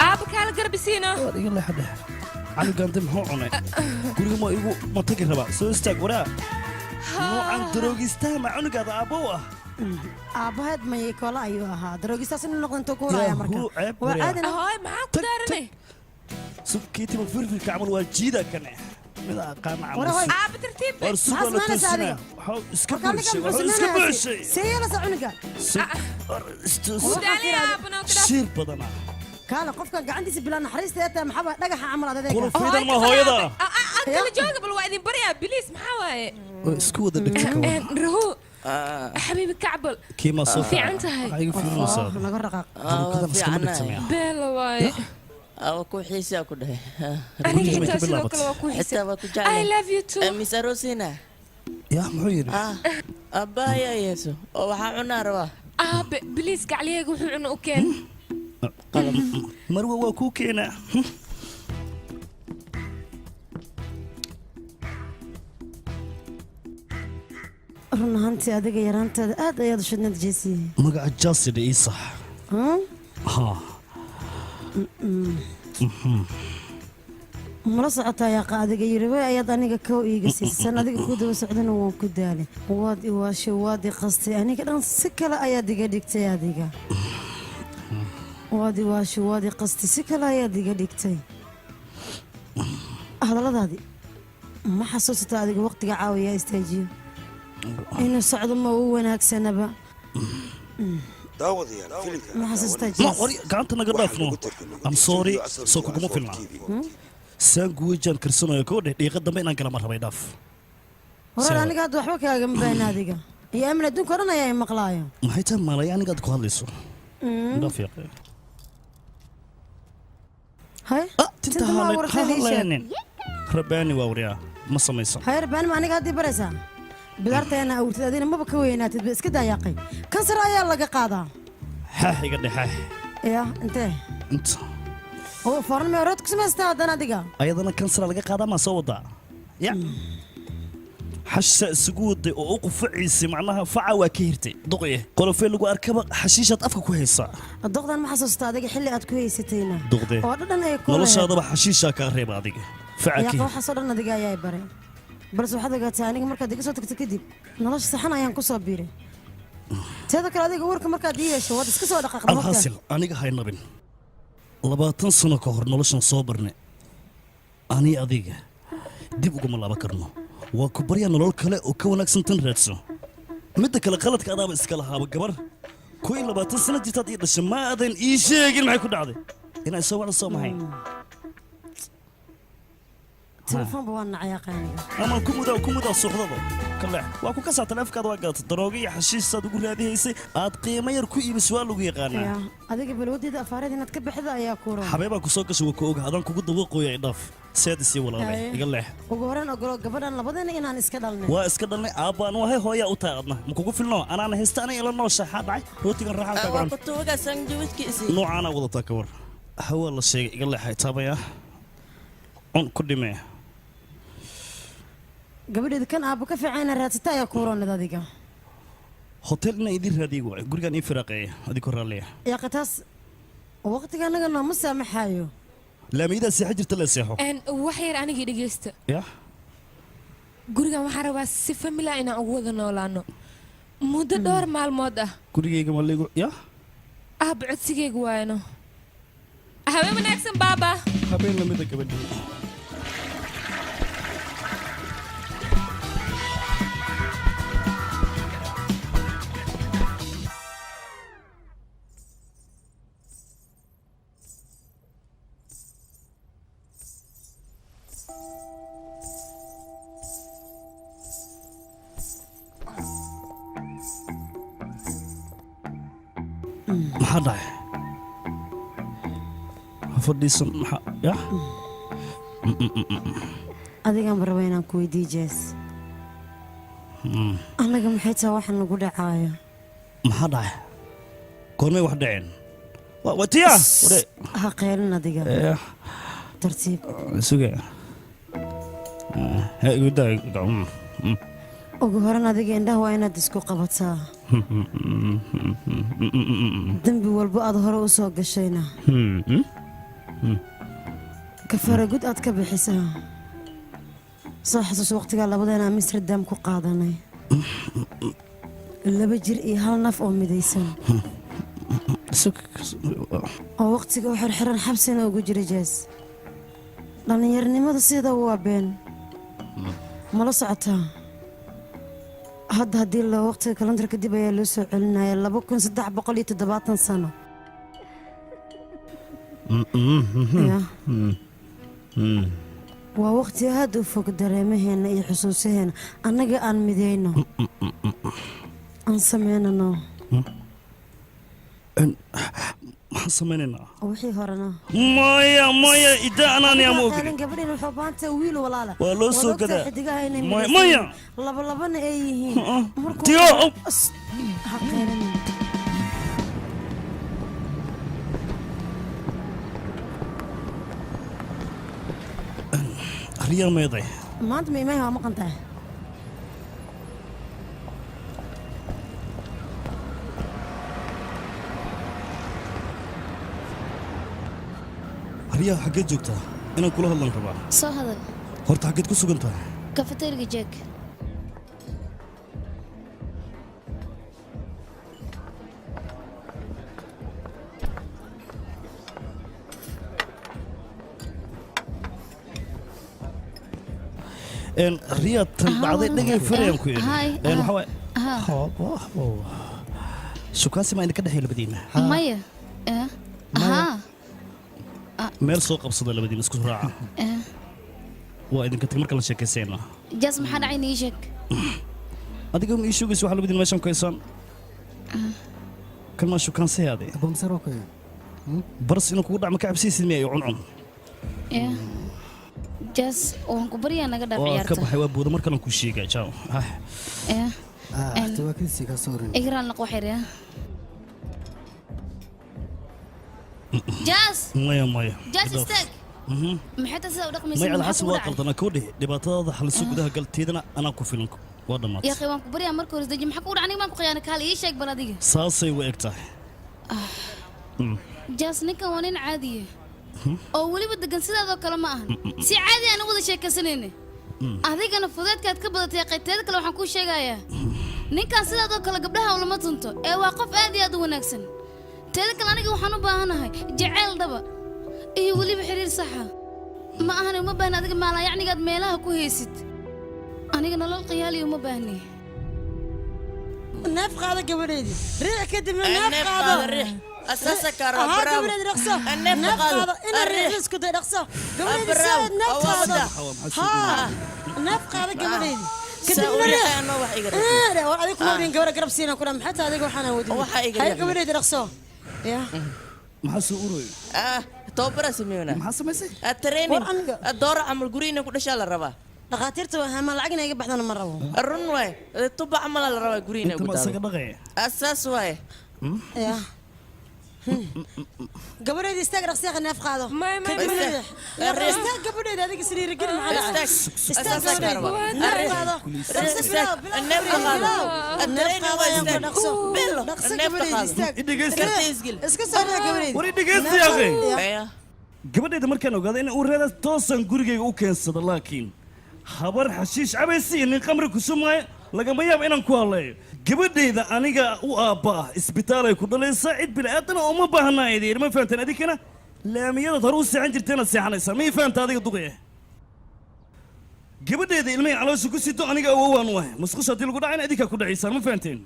aabo kaala garbisiina iga leexadhe canugaante muxuu cunay guriga ma igu matagi rabaa soo istaag waraa noocan daroogistaama cunugaada aabbow ah aabaheed mayay koola ayuu ahaa daroogistaas inuu noqdanto ku huraya marka waa caadina hooy maxaa ku daaranay subkiitima firfirka camal waa jiida kane mid aqaan camal aabo tartiib war suuqa la toosina waxuu iska buuxshay seeyala sa cunuga shiir badana kaala qofka gacantiisa bilaa naxariista ee taa maxaba dhagaxa camal adeega kula fiidan ma hooyada kala jooga bal waa idin baryaa biliis maxaa waaye isku wada dhigta rahu حبيبي كعبل كيما صوفي في عنتها هاي في المصاب laga raqaq بلا واي أو كوحيسة كده أنا كنت أسألك لو كوحيسة I love you too مس روسينا يا محير أبا يا يسوع أو حنا روا بليز قاعد يقول إنه أوكي مروة وكوكينا run ahaantii adiga yaraanteeda aad ayaad u shidnad jeesiye magaca jaasida ii sax mala socotaa yaaqa adiga yiri way ayaad aniga kow iiga siisan adiga ku daba socdana waan ku daale waad i waashay waad i qastay aniga dhan si kale ayaad iga dhigtay adiga waad i waashay waad i qastay si kale ayaad iga dhigtay hadalladaadii ma xasuusataa adiga waqtiga caawiyaa istaajiyo inuu socdo ma uu wanaagsanaba ma xasuustaa gacanta naga dhaafno am sorry soo kuguma filna saan guwejaan karsanayo koo dheh dhiiqa dambe inaan galama rabay dhaaf horar aniga hadda waxba kaagama baahna adiga iyo amin adduunka o dhan ayaa maqlaayo maxay tahay maalaya aniga aad ku hadlayso dhaaf yaqe hay tinta halayanin rabaani waa wariyaa ma samaysan hay rabaani ma aniga haddii baraysaa bilaartayana awrtid adina maba ka weynaatid ba iska daayaaqay kansar ayaa laga qaadaa xaax iga dhexaax ya intee inta oo foran mee rood ku samaystaa haddana adiga ayadana kansara laga qaadaa maa soo wadaa ya xashsa isugu waday oo u qufaciisay macnaha faca waa ka hirtay duqye qolofee lagu arkaba xashiishaad afka ku haysaa doqdan ma xasuusta adiga xilli aad ku haysatayna duqde oo dhadhan ay ku noloshaadaba xashiishaa kaa reeba adiga faca yaa waxaasoo dhan adiga ayaa baray balse waxaad ogaataa aniga markaad iga soo tagto kadib nolosha saxan ayaan ku soo biiray teeda kale adiga warka markaad ii yeesho waad iska soo dhaqaaqda alxaasil aniga haynabin 20 sano ka hor noloshan soo barne ani adiga dib uguma laaba karno waa ku baryaa nolol kale oo ka wanaagsan tan raadso midda kale qaladka adaaba iska lahaaba gabar kuwii 20 sano jirtaad ii dhashay ma aadan ii sheegin maxay ku dhacday inay soo wada soo mahayn تلفون بوانا عياقاني أما كمودا صحضة كله وأكو كسر تلف كذا وقت دروغي حشيش صدقوا هذه هيسي عاد قيمة يركوي بسؤال ويقانا هذا قبل ودي ده أفارد إنك تكبر حذا يا كورة حبيبك كسوكش وكوج هذا كوجد دوقو يا إضاف سادسي ولا لا يقول له وقورنا أقول قبل أن لبضنا إن أنا إسكدلنا وإسكدلنا أبا أنا وهي هويا أوتاعنا مكوجو في النوع أنا هستأنا إلى النوع شحات بعد روتي كان راح أنا كنت وجا سنجوز كيسي نوع أنا وضع تكبر هو الله شيء يقول له حيتابع أن كل قبل إذا كان أبوك في عين الراتتا يا كورونا ذا hotel ina idin raadiyo waay gurigan ii firaaqeeya adigoo raalliya yaa qataas waqtiga anaga nooma saamaxayo laamiyadaa seexa jirta la seexo wax yar anigii dhegeysta ya gurigan waxaan rabaa si famila inaan ugu wada noolaano muddo dhowr maalmood ah gurigayga maligu ya aab codsigayga waayno habeen wanaagsan baaba habeen lamida gabadhii maxaa dhacay fadhiisan maxaa ya adigaan baraba inaan ku weydiiyo jees annaga maxay tahay waxaan nagu dhacaayo maxaa dhacay goormay wax dhaceen watiya ha qeelin adiga tartiib suge ugu horan adiga indhaha waa inaad isku qabataa dembi walba aad hore u soo gashayna kafaragud aad ka bixisaa soo xasuus waqtigaa labadeena amsterdam ku qaadanay 2 jir iyo 1 naf oo midaysan oo waqtiga u xirxiran xabsina ugu jira jees dhallinyarnimada sida waa been mala socotaa hadda haddii la waqtiga kalandarka dib ayaa loo soo celinaya 2370 sano waa waqti aad u fog dareemaheena iyo xusuusaheena annaga aan midayno aan samaynano maxaan samaynaynaa wixii horena maya ida anaan yaa moogin gabadhin wuxuu baanta wiil walaala waa loo soo gadaa xidigaha inay maya labana ay yihiin tiyo ha qeelin riyaa meeday maanta ma imahay waa maqan tahay riyaa xaggeed joogtaa inaan kula hadlan rabaa soo hadal horta xaggeed ku sugan tahay kafeteriga jeeg riyaad tan dhacday dhagay farayaan ku yidhi shukaansi maa idinka dhexeeya labadiina maya meel soo qabsada labadiina isku raaca waa idinka tag marka la sheekaysaynaa jaas maxaa dhacay nii sheeg adiga ma ii sheegaysa waxa labadiina meeshan ku haysaan kan maa shukaansayaade baras inuu kugu dhacma ka cabsiyaysid miya iyo cuncun jaas waan ku baryaa naga dhaaf ciyaarta ka baxay waa buuda mar kale ku sheegay jaaw igraan naq waxir ya jaas maya jaas istaag maxay tahay sidaa u dhaqmaysa maya alxasan waa qaldana kowdhe dhibaatadaada xaliso gudaha galteedana anaa ku filan waa dhammaatay yaa waan ku baryaa marka hore isdaji maxaa kugu dhac aniga maan ku khiyaana kaal ii sheeg bal adiga saasay u eg tahay jaas ninkan waa nin caadiye oo weliba degan sidaadoo kale ma ahan si caadi aan u wada sheekaysanayna adigana fudeedkaad ka badatay qayteeda kale waxaan kuu sheegayaa ninkan sidaadoo kale gabdhaha ulama tunto ee waa qof aad iyo aad u wanaagsan teeda kale aniga waxaan u baahanahay jaceyl dhaba iyo weliba xiriir saxa ma ahan uma baahna adiga maalayacnigaad meelaha ku haysid aniga nolol qiyaaliya uma baahni neef qaada gabadheedii riix kadibna neef qaado أساسا كارو برافو النف قاضي إنا الرئيس كده رقصة قبل السيد نف قاضي ها نف قاضي قبل إيدي كده أنا واحد يقرأ لا وعليكم مبين قبل قرب سينا كنا حتى هذيك وحنا ودي هاي قبل إيدي رقصة يا maxaa soo urooy توبرا سميونا maxaa samaysay التريننج الدور عمل قرينا كل شيء على الربا dhakhaatiirta waa ma lacagna iga baxdana ma rabo run waay tuba camal la rabaa guriina inta ma isaga dhaqay asaas waay ya gabadheeda istaag raqsiyaqa neef qaado istaag gabadheeda adiga sariira geli maxaa istaag gabadheeda markaan ogaado in ureeda toosan gurigayga u keensado laakiin habar xashiish cabaysi iyo nin qamri ku sumaayo lagama yaabo inaan ku hadleeyo gabadhayda aniga u aabba ah isbitaalay ku dhalaysaa cid bini'aadana oo ma baahnaa idiin ma fahamteen adinkana laamiyadaad hore u seexan jirteena seexanaysaa ma ii fahamta adiga duqaya gabadheeda ilmahay caloosha ku sito aniga awowaan u ahay musqusha haddii lagu dhacayna idinkaa ku dhacaysaan ma fahamteen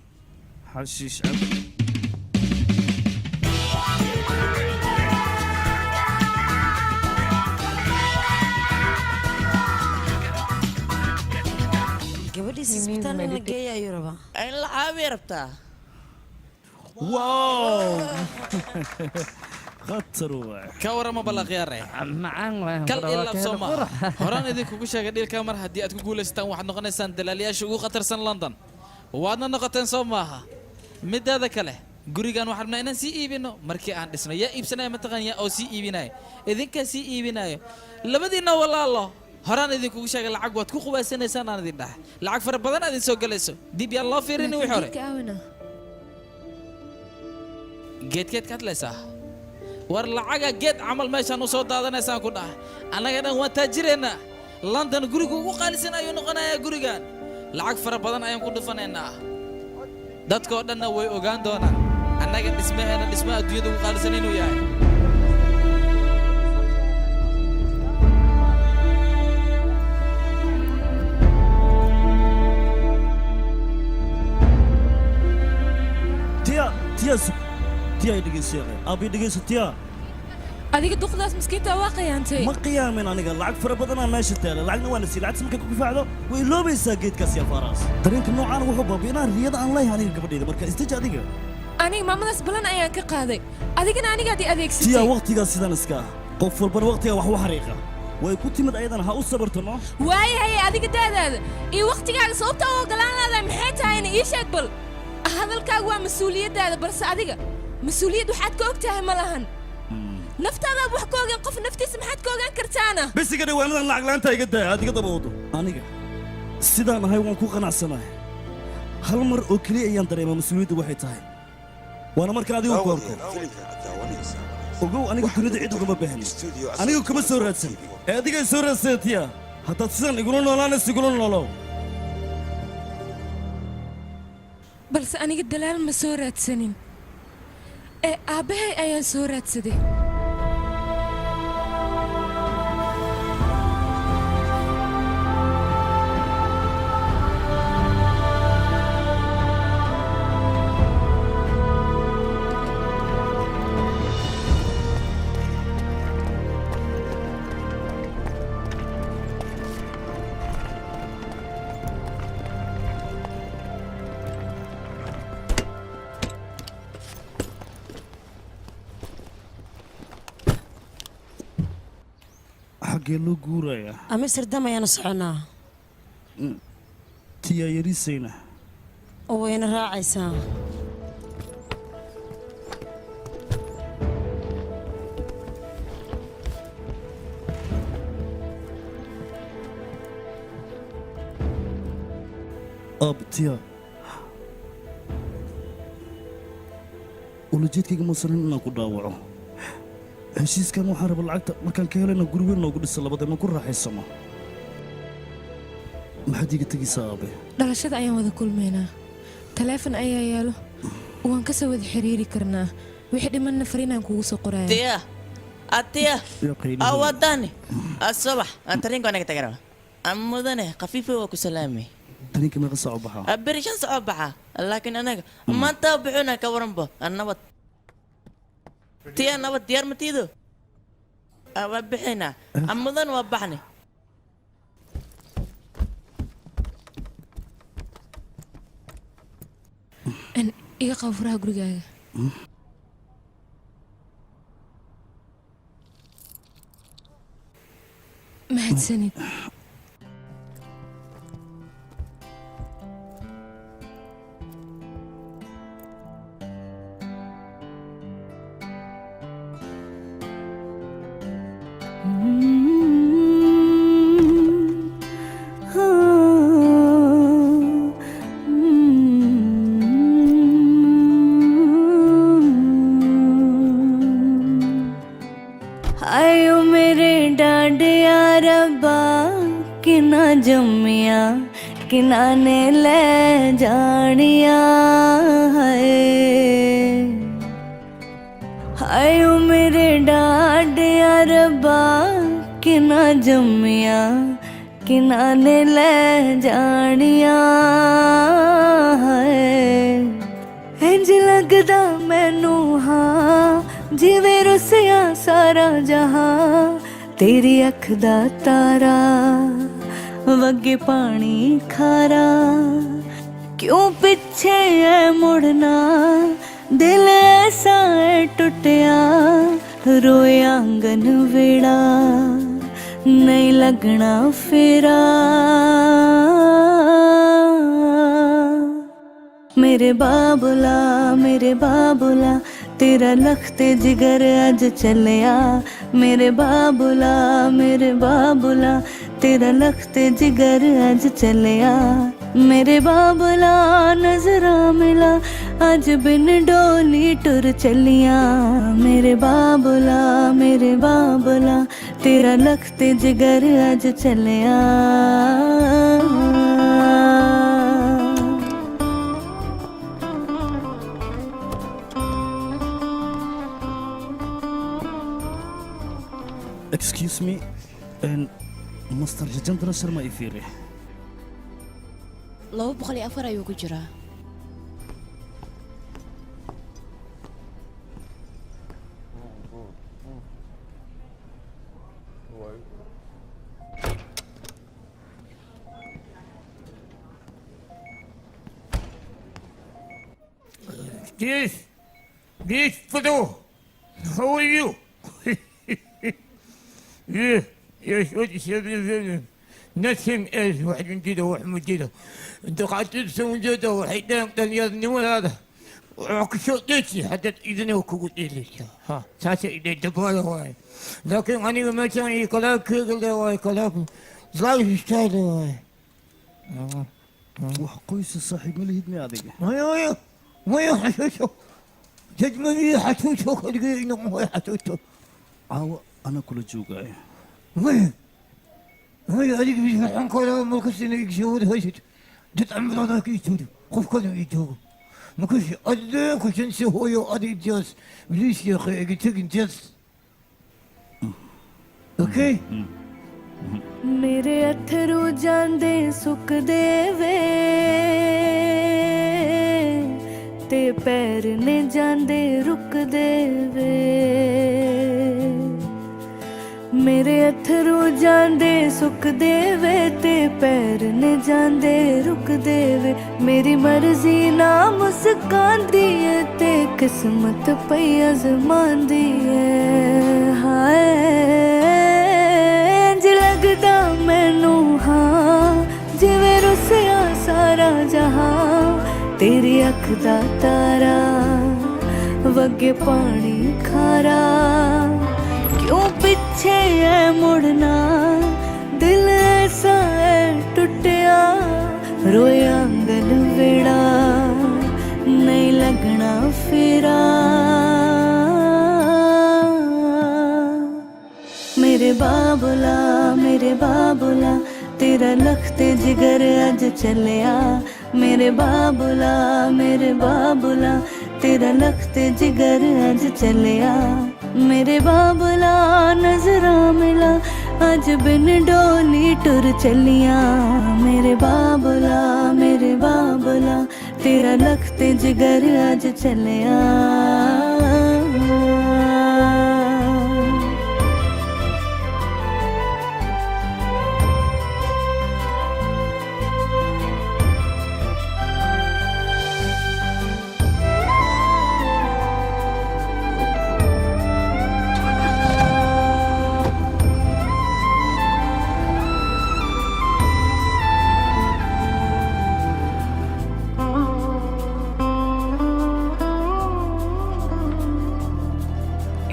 xashiish cabay gabadhiisa isbitaal in la geeya ayuu rabaa in la caawiya rabtaa wow khatar waay ka warama ballaqyaare macaan kal ilaa sooma horaan idinkugu sheegay dhilka mar haddii aad ku guulaystaan waxaad noqonaysaan dalaaliyaasha ugu khatarsan london waadna noqoteen soo maaha midaada kale gurigan waxaan rabnaa inaan sii iibino markii aan dhisno yaa iibsanaya mataqaan yaa oo sii iibinayo idinkaa sii iibinayo labadiinna walaalo horaan idinkugu sheegay lacag waad ku qubaysanaysaan aan idin dhahay lacag fara badan aad idin soo galayso dib yaan loo fiirin wixii hore geedkeed ka hadlaysaa war lacaga geed camal meeshaan u soo daadanaysaan ku dhahay annaga dhan waan taajireenna london guriga ugu qaalisan ayuu noqonayaa gurigan lacag fara badan ayaan ku dhufanaynaa dadkoo dhanna way ogaan doonaan annaga dhismaheena dhismaha adduunyada ugu qaalisan inuu yahay tiya dhegeyso abi dhegeyso tiya adiga duqdaas miskiinta waa qiyaantay ma qiyaamin aniga lacag fara badanaa meesha taala lacagna waa nasiib lacagtas markay ku kufacdo way iloobaysaa geedkaas yaa faaraas dareenka noocaan wuxuu baabiinaa riyada aan leeyahay aniga gabadhayda marka istaji adiga aniga maamadaas balan ayaan ka qaaday adigana anigaad i adeegsatay tiya waqtigaas sidan iska ah qof walbana waqtigaa wax u xariiqa way ku timid ayadana ha u sabarto no waayahay adiga daadaada iyo waqtigaaga sababta u ogolaan laadahay maxay tahayna ii sheeg bal hadalkaagu waa mas-uuliyaddaada balse adiga mas-uuliyad waxaad ka og tahay ma lahan naftaadaad wax ka ogaan qof naftiisa maxaad ka ogaan kartaana bisiga dhawaanadan lacag laanta iga daa aad iga dabawdo aniga sidaan ahay waan ku qanacsanahay hal mar oo keliya ayaan dareemaa mas-uuliyaddu waxay tahay waana markaan adigu ku arko ogow aniga dunida cid ugama baahni aniga kama soo raadsan ee adigay soo raadsatiya haddaad sidan igula noolaanaysa igula noolow balse aniga dalaal ma soo raadsanin ee aabbahay ayaan soo raadsaday xaggee loo guurayaa amsterdam ayaanu soconaa tiyaa yarisayna wayna raacaysaa tiya ulajeedkayga muusanin inaan ku dhaawaco heshiiskan waxaan raba lacagta markaan ka helayna guri weyn noogu dhisa labadeenna ku raaxaysano maxaad iiga tegaysaa aabe dhalashada ayaan wada kulmaynaa taleefon ayaa yaalo waan ka soo wada xiriiri karnaa wixii dhimanna fariinaan kugu soo qoraya tiya atiya awadani asobax tarinka anaga tagara mudane khafiifa waa ku salaamay tarinka meeqa saaco baxaa beri 5 saaco baxaa laakiin anaga maanta bixuna ka waranba nabad tiya nabad diyaar ma tiido waa bixina mudan waa baxni iga qabo furaha gurigaaga mahadsanid कि ना जम्मिया किना ने ले जानिया है हाय ओ मेरे डाडिया रब्बा किना जम्मिया किना ने ले जानिया है इंज लगदा मैनू हाँ जिवें रुसिया सारा जहां तेरी अख दा तारा वगे पानी खारा क्यों पीछे है मुड़ना दिल ऐसा है टुटिया रोए आंगन वेड़ा नहीं लगना फेरा मेरे बाबुला तेरा लखते जिगर अज चलिया मेरे बाबुला तेरा लखते जिगर अज चलिया मेरे बाबुला नजरा मिला अज बिन डोली टुर चलिया मेरे बाबुला तेरा लखते जिगर अज चलिया Excuse me, and Mr. Jajandra Sharma Ifire. 204 ayuu ku jiraa. This photo. How are you? Yes, what is nothing else واحد جديدة واحد جديدة انت قاعد ترسم جدة وحيد تنيرني ولا هذا شو ليش حتى إذا وكو ليش ها ساسة إذا دبارة واي لكن أنا ما كان يكلم كذا واي كلام زاوية ستايل واي وحقويس صاحب ملي هدمي هذيك ما حشوشو تجمعي حشوشو كذا إنه ما حشوشو عاو أنا كل جوجا وين هذيك بيجي عن كلام ما كسينا يجود هيك تتعمل هذاك يجود خوف كلام يجود ما كش أدي كش نسي هو يو أدي جالس ليش يا أخي قلت لك جالس أوكي मेरे अथरू जांदे सुख देवे ते पैर ने जांदे रुक देवे मेरे अथरू जांदे सुख देवे ते पैर ने जांदे रुक देवे मेरी मर्जी ना मुस्कांदी है ते किस्मत पई अजमांदी है हाय लगदा मैनू हाँ जिवें रुसिया सारा जहां तेरी अख दा तारा वगे पानी खारा क्यों पीछे है मुड़ना दिल ऐसा है टुटिया रोए आंगन वेड़ा नहीं लगना फेरा मेरे बाबुला तेरा लखते जिगर अज चलिया मेरे बाबुला तेरा लखते जिगर अज चलिया मेरे बाबुला नजरा मिला अज बिन डोली टुर चलिया मेरे बाबुला तेरा लखते जिगर अज चलिया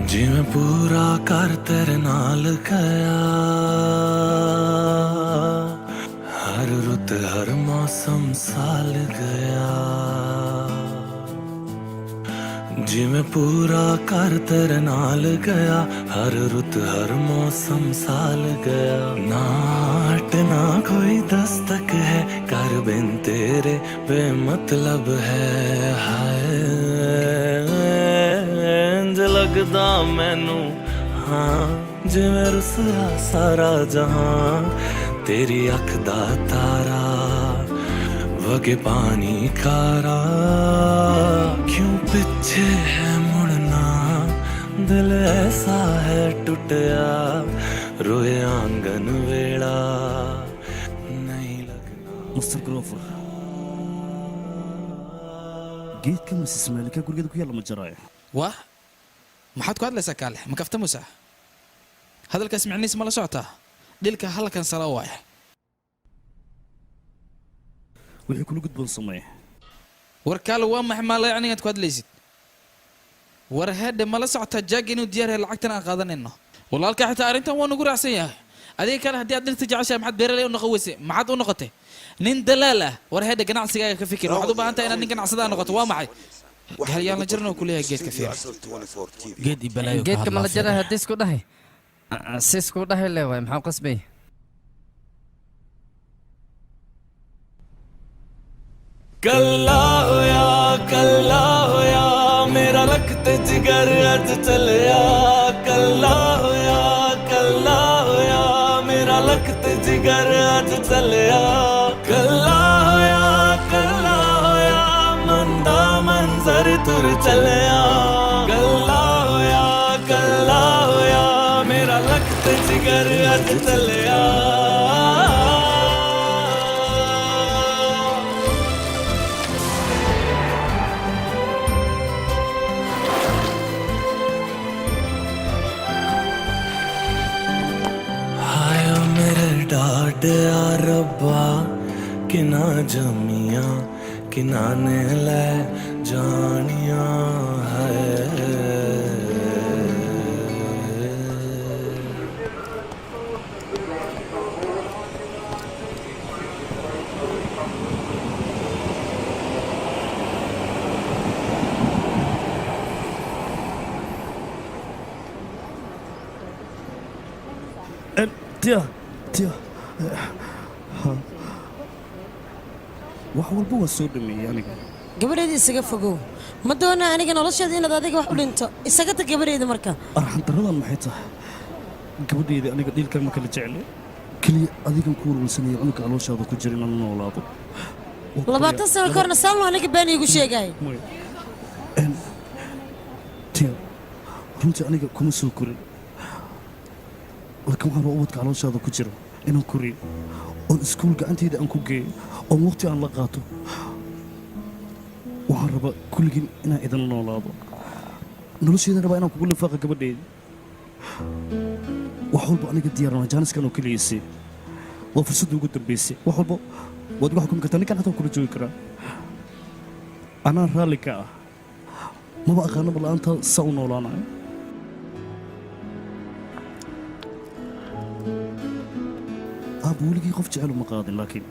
जिवें पूरा कर तेरे नाल गया हर रुत हर मौसम साल गया जिमें पूरा कर तेरे नाल गया हर रुत हर मौसम साल गया नाट ना कोई दस्तक है कर बिन तेरे बेमतलब है हाय इंज लगदा मैनू हाँ जिमें रुसरा सारा जहां तेरी अख दा तारा वगे पानी खारा क्यों पीछे है मुड़ना दिल ऐसा है टूटा रोए आंगन वेड़ा नहीं लगना Mr. Grover geedka Mrs. Malika gurigeeda ku yaalla ma jaraayo wah maxaad ku hadlaysaa kaale ma kaftamusa hadalkaas micnihiis ma la socotaa dhilka halkan sala waaya wixii kula gudboon sameeye war kaale waa maxay maa la yacnigaad ku hadlaysid war hadhe ma la socotaa jaag inuu diyaar yahay lacagtan aan qaadanayno walaalka xitaa arrintan waa nagu raacsan yahay adiga kale haddii aad dhirta jeceshahay maxaad beeraley u noqon weyse maxaad u noqotay nin dalaal ah war hadhe ganacsigaaga ka fikir waxaad u baahan tahay inaad nin ganacsada noqoto waa maxay gahalyaan la jarna ku leeyahay geedka fiir geed ibalaayo geedka ma la jaray haddii isku dhahay si isku dhahay leewaay maxaa qasbay कल्ला होया मेरा रक्त जिगर अज चलिया कल्ला होया मेरा रक्त जिगर अज चलिया कल्ला होया मंदा मंजर तुर चलिया कल्ला होया मेरा रक्त जिगर अज चलिया डाडया रब्बा किना जमिया किना ने ले जानिया है Tia wax walba waa soo dhameeyey aniga gabadheeda isaga fogow ma doona aniga nolosheeda inaad adiga wax u dhinto isaga tag gabadheeda marka arxan daradan maxay tahay gabadheeda aniga dhiilkan ma kala jeclo keliya adigan ku walwalsanaya cunuga calooshaada ku jira inaan noolaado 20 sano korna saalno aniga baan iigu sheegay tia runtii aniga kuma soo korin laakiin waxaan ubadka calooshaada ku jiro inaan koriyo oon iskuul gacanteyda aan ku geeyo oon waqti aan la qaato waxaan rabaa kulligiin inaan idin noolaado nolosheedan rabaa inaan kugu lifaaqa gabadheeda wax walba aniga diyaarana jaaniskan oo keliyaysay waa fursadda ugu dambaysay wax walba waad igu xukumi kartaa ninkan xataa kula joogi karaa anaa raalli ka ah maba aqaanaba la'aantaa saa u noolaanayo aab weligii qof jecel uma qaadin laakiin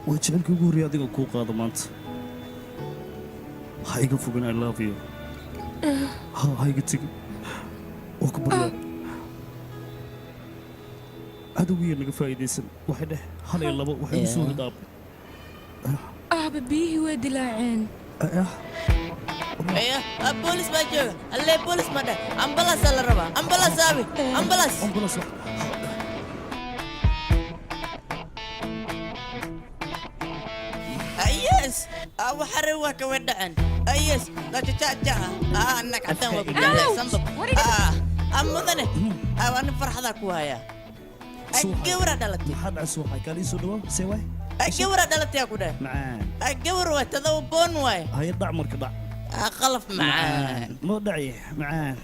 waa jecelkii ugu horreeyay adiga kuu qaado maanta ha iga fogin I love you ha iga tegin waa ku baryaa cadowgiiya naga faa'iidaysan waxay dheh hal iyo labo waxay u soo ridaab aaba biyihii waa dilaaceen ايه بوليس ما جوه اللي بوليس ما ده امبلاس على الربا امبلاس ابي امبلاس ايس او حروك ودعن ايس لا تشاجا انك عدن وبجاله سنبب امدنه انا فرح ذاك وهايا الجورة دلتي حد عسوق قال يسو دوا سوي الجورة دلتي اكو ده معان الجورة تذوب بون واي هاي ضع مرك ضع خلف معان مو دعي معان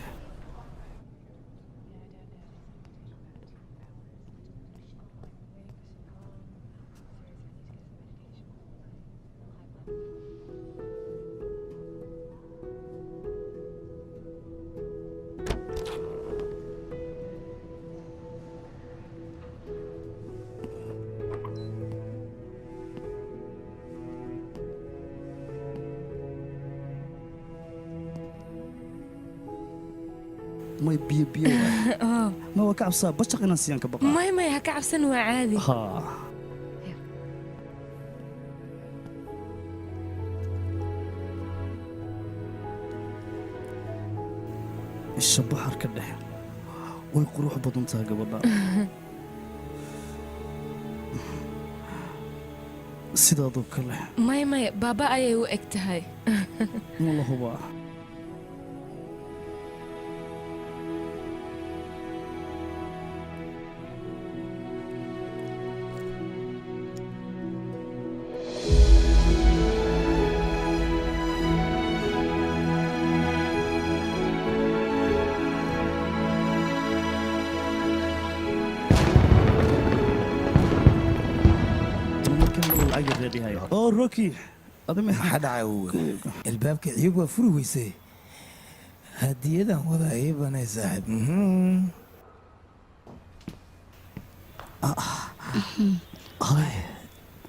may biyo ma waa ka cabsaa bashaq inaan siiyaan ka baqa may ha ka cabsan waa caadi isha baxar ka dhex way qurux badan tahay gabadha sidaadoo kale may baaba ayay u eg tahay ma la hubaa oo roki adama maxaa dhacay albaabka ciyagu waa furi weysay hadiyadan wada ii banay saaxiib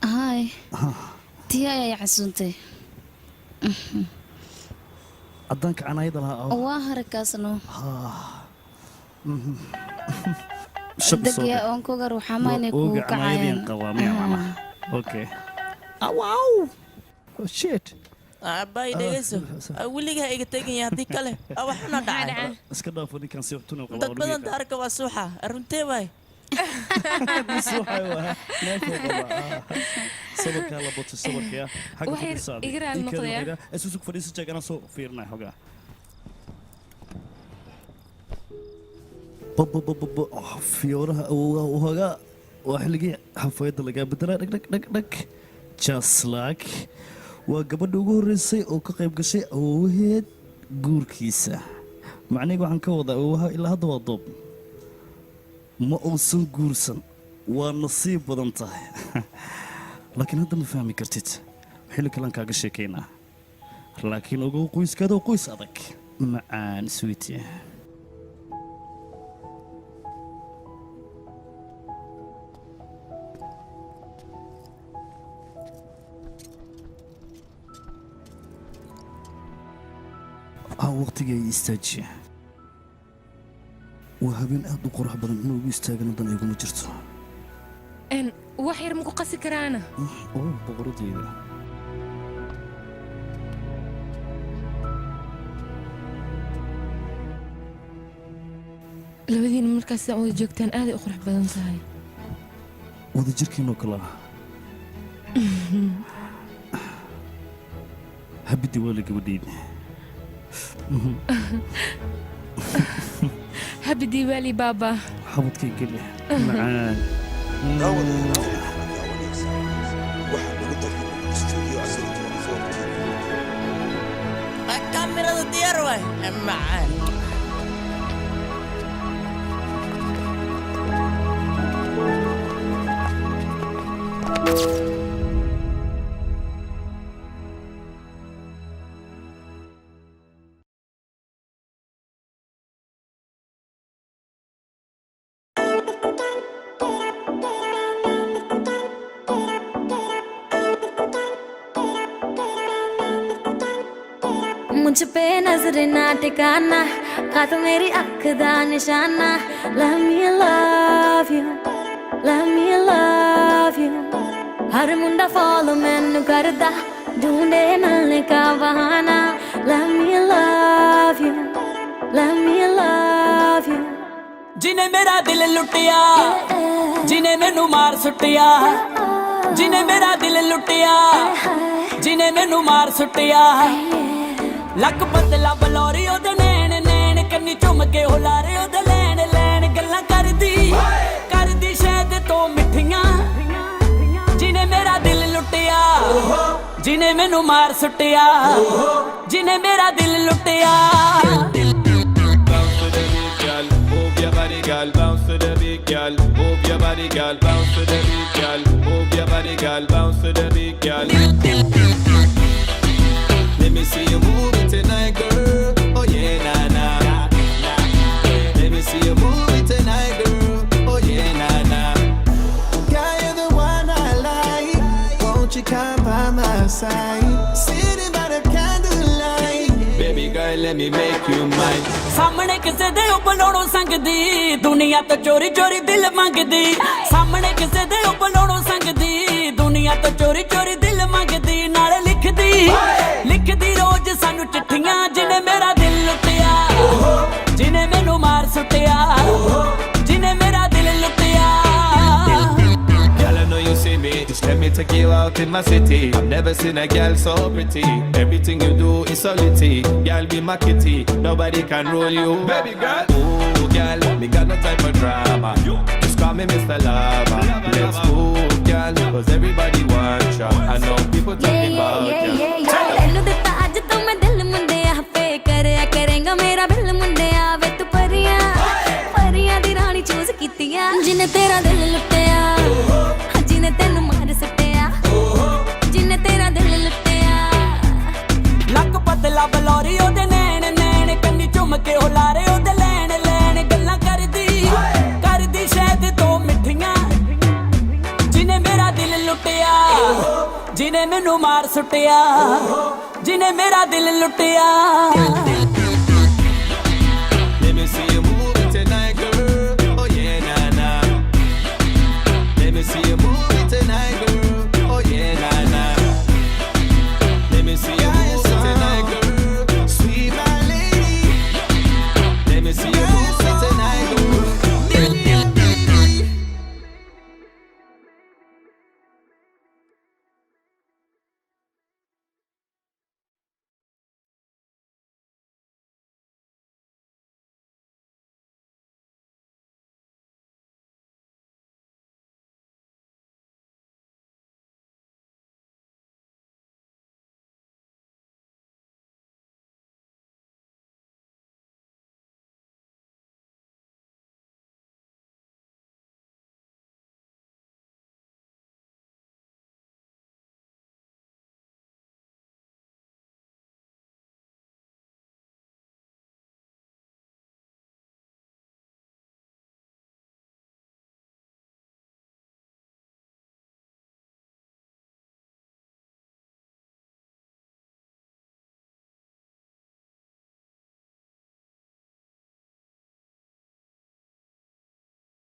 hay tii ayaa casuuntay addaanka canaayada lahaa waa harakaasno degya oon kuga ruuxamayna kugu kacayaan okay wow oh shit bay dhegeyso weligaa iga tegaya haddii kale waxna dhacay iska dhaafo ninkan si xutuna qabo dad badan daarka waa suuxa runtee waay suuxa waa neefo qaba sabarka la boto sabarka ya xagga ku saad igraal noqdaya isu fadhiiso jeegana soo fiirnaa xoga baba fiyooraha waga waa xilligii xafayada lagaa bedelaa dhag just like waa gabadha ugu horreysay oo ka qayb gashay awoowaheed guurkiisa macnihiga waxaan ka wadaa awoowaha ilaa hadda waa doob ma uusan guursan waa nasiib badan tahay laakiin hadda ma fahmi kartid xilli kalaan kaaga sheekaynaa laakiin ogow qoyskaada waa qoys adag macaan sweetie waqtigay istaajiya waa habeen aad u qurux badan inuu ugu istaagana dan iguma jirto wax yar maku qasi karaana boqoradeyda labadiina markaas aan wada joogtaan aaday u qurux badan tahay wada jirkiinoo kale habiddi waa la gabadheyda Happy Diwali, Baba. حبطك كله معان الكاميرا ديروه معان मुझ पे नजर ना टिकाना खा तो मेरी अख दा निशाना Let me love you Let me love you हर मुंडा फॉलो मैनू करदा ढूंढे मिलने का बहाना Let me love you Let me love you जिन्हें मेरा दिल लुटिया जिन्हें मैनू मार सुटिया जिन्हें मेरा दिल लुटिया जिन्हें मैनू मार सुटिया लक बदला बलौरी ओदे नैन नैन कन्नी चुम के हुलारे ओदे लैन लैन गल्लां करदी शायद तो मिठियां जिन्हें मेरा दिल लुटिया जिन्हें मैनू मार सुटिया जिन्हें मेरा दिल लुटिया Bounce to the beat, girl. Move your body, girl. Bounce to the beat, girl. Move your body, girl. Bounce to the beat, girl. Let me see you move it tonight, girl. Oh yeah, nah nah. Let me see you move it tonight, girl. Oh yeah, nah nah. Girl, you're the one I like. Won't you come by my side? Sitting by the candlelight. Baby girl, let me make you mine. ਸਾਹਮਣੇ ਕਿਸੇ ਦੇ ਉਪਲੋੜੋਂ ਸੰਗਦੀ ਦੁਨੀਆ ਤੋਂ ਚੋਰੀ ਚੋਰੀ ਦਿਲ ਮੰਗਦੀ ਸਾਹਮਣੇ ਕਿਸੇ ਦੇ ਉਪਲੋੜੋਂ ਸੰਗਦੀ ਦੁਨੀਆ ਤੋਂ ਚੋਰੀ ਚੋਰੀ ਦਿਲ ਮੰਗਦੀ ਨਾਲ ਲਿਖਦੀ ਰੋਜ਼ ਸਾਨੂੰ ਚਿੱਠੀਆਂ ਜਿਹਨੇ ਮੇਰਾ ਦਿਲ ਲੁੱਟਿਆ ਜਿਹਨੇ ਮੈਨੂੰ ਮਾਰ ਸੁੱਟਿਆ ਜਿਹਨੇ ਮੇਰਾ ਦਿਲ ਲੁੱਟਿਆ Girl, I know you see me. Just let me take you out in my city. I've never seen a girl so pretty. Everything you do is so litty. Girl, be my kitty. Nobody can roll you. Baby girl. Ooh, girl, me got no time for drama. Just call me Mr. Lava. Let's move, girl, cause everybody wants ya. I know people talking about ya. ਤੈਨੂੰ ਦਿੱਤਾ ਅੱਜ ਤੋਂ ਮੈਂ ਦਿਲ ਮੁੰਡਿਆ ਪੇ ਕਰਿਆ ਕਰੇਗਾ ਮੇਰਾ ਬਿੱਲ ਮੁੰਡਿਆ ਵੇ ਤੂੰ ਪਰੀਆਂ ਦੀ ਰਾਣੀ ਚੂਜ਼ ਕੀਤੀਆਂ ਜਿਹਨੇ ਤੇਰਾ ਦਿਲ ਲੁੱਟਿਆ ਜਿਹਨੇ ਤੈਨੂੰ ਮਾਰ ਸੁੱਟਿਆ ਜਿਹਨੇ ਤੇਰਾ ਦਿਲ ਲੁੱਟਿਆ ਲੱਕ ਪਤਲਾ ਬਲੌਰੀ ਉਹਦੇ ਨੈਣ ਕੰਨੀ ਚੁੰਮ ਕੇ ਹੁਲਾਰੇ ਉਹਦੇ ਲੈਣ ਗੱਲਾਂ ਕਰਦੀ ਸ਼ਾਇਦ ਦੋ ਮਿੱਠੀਆਂ ਜਿਹਨੇ ਮੇਰਾ ਦਿਲ ਲੁੱਟਿਆ ਜਿਹਨੇ ਮੈਨੂੰ ਮਾਰ ਸੁੱਟਿਆ ਜਿਹਨੇ ਮੇਰਾ ਦਿਲ ਲੁੱਟਿਆ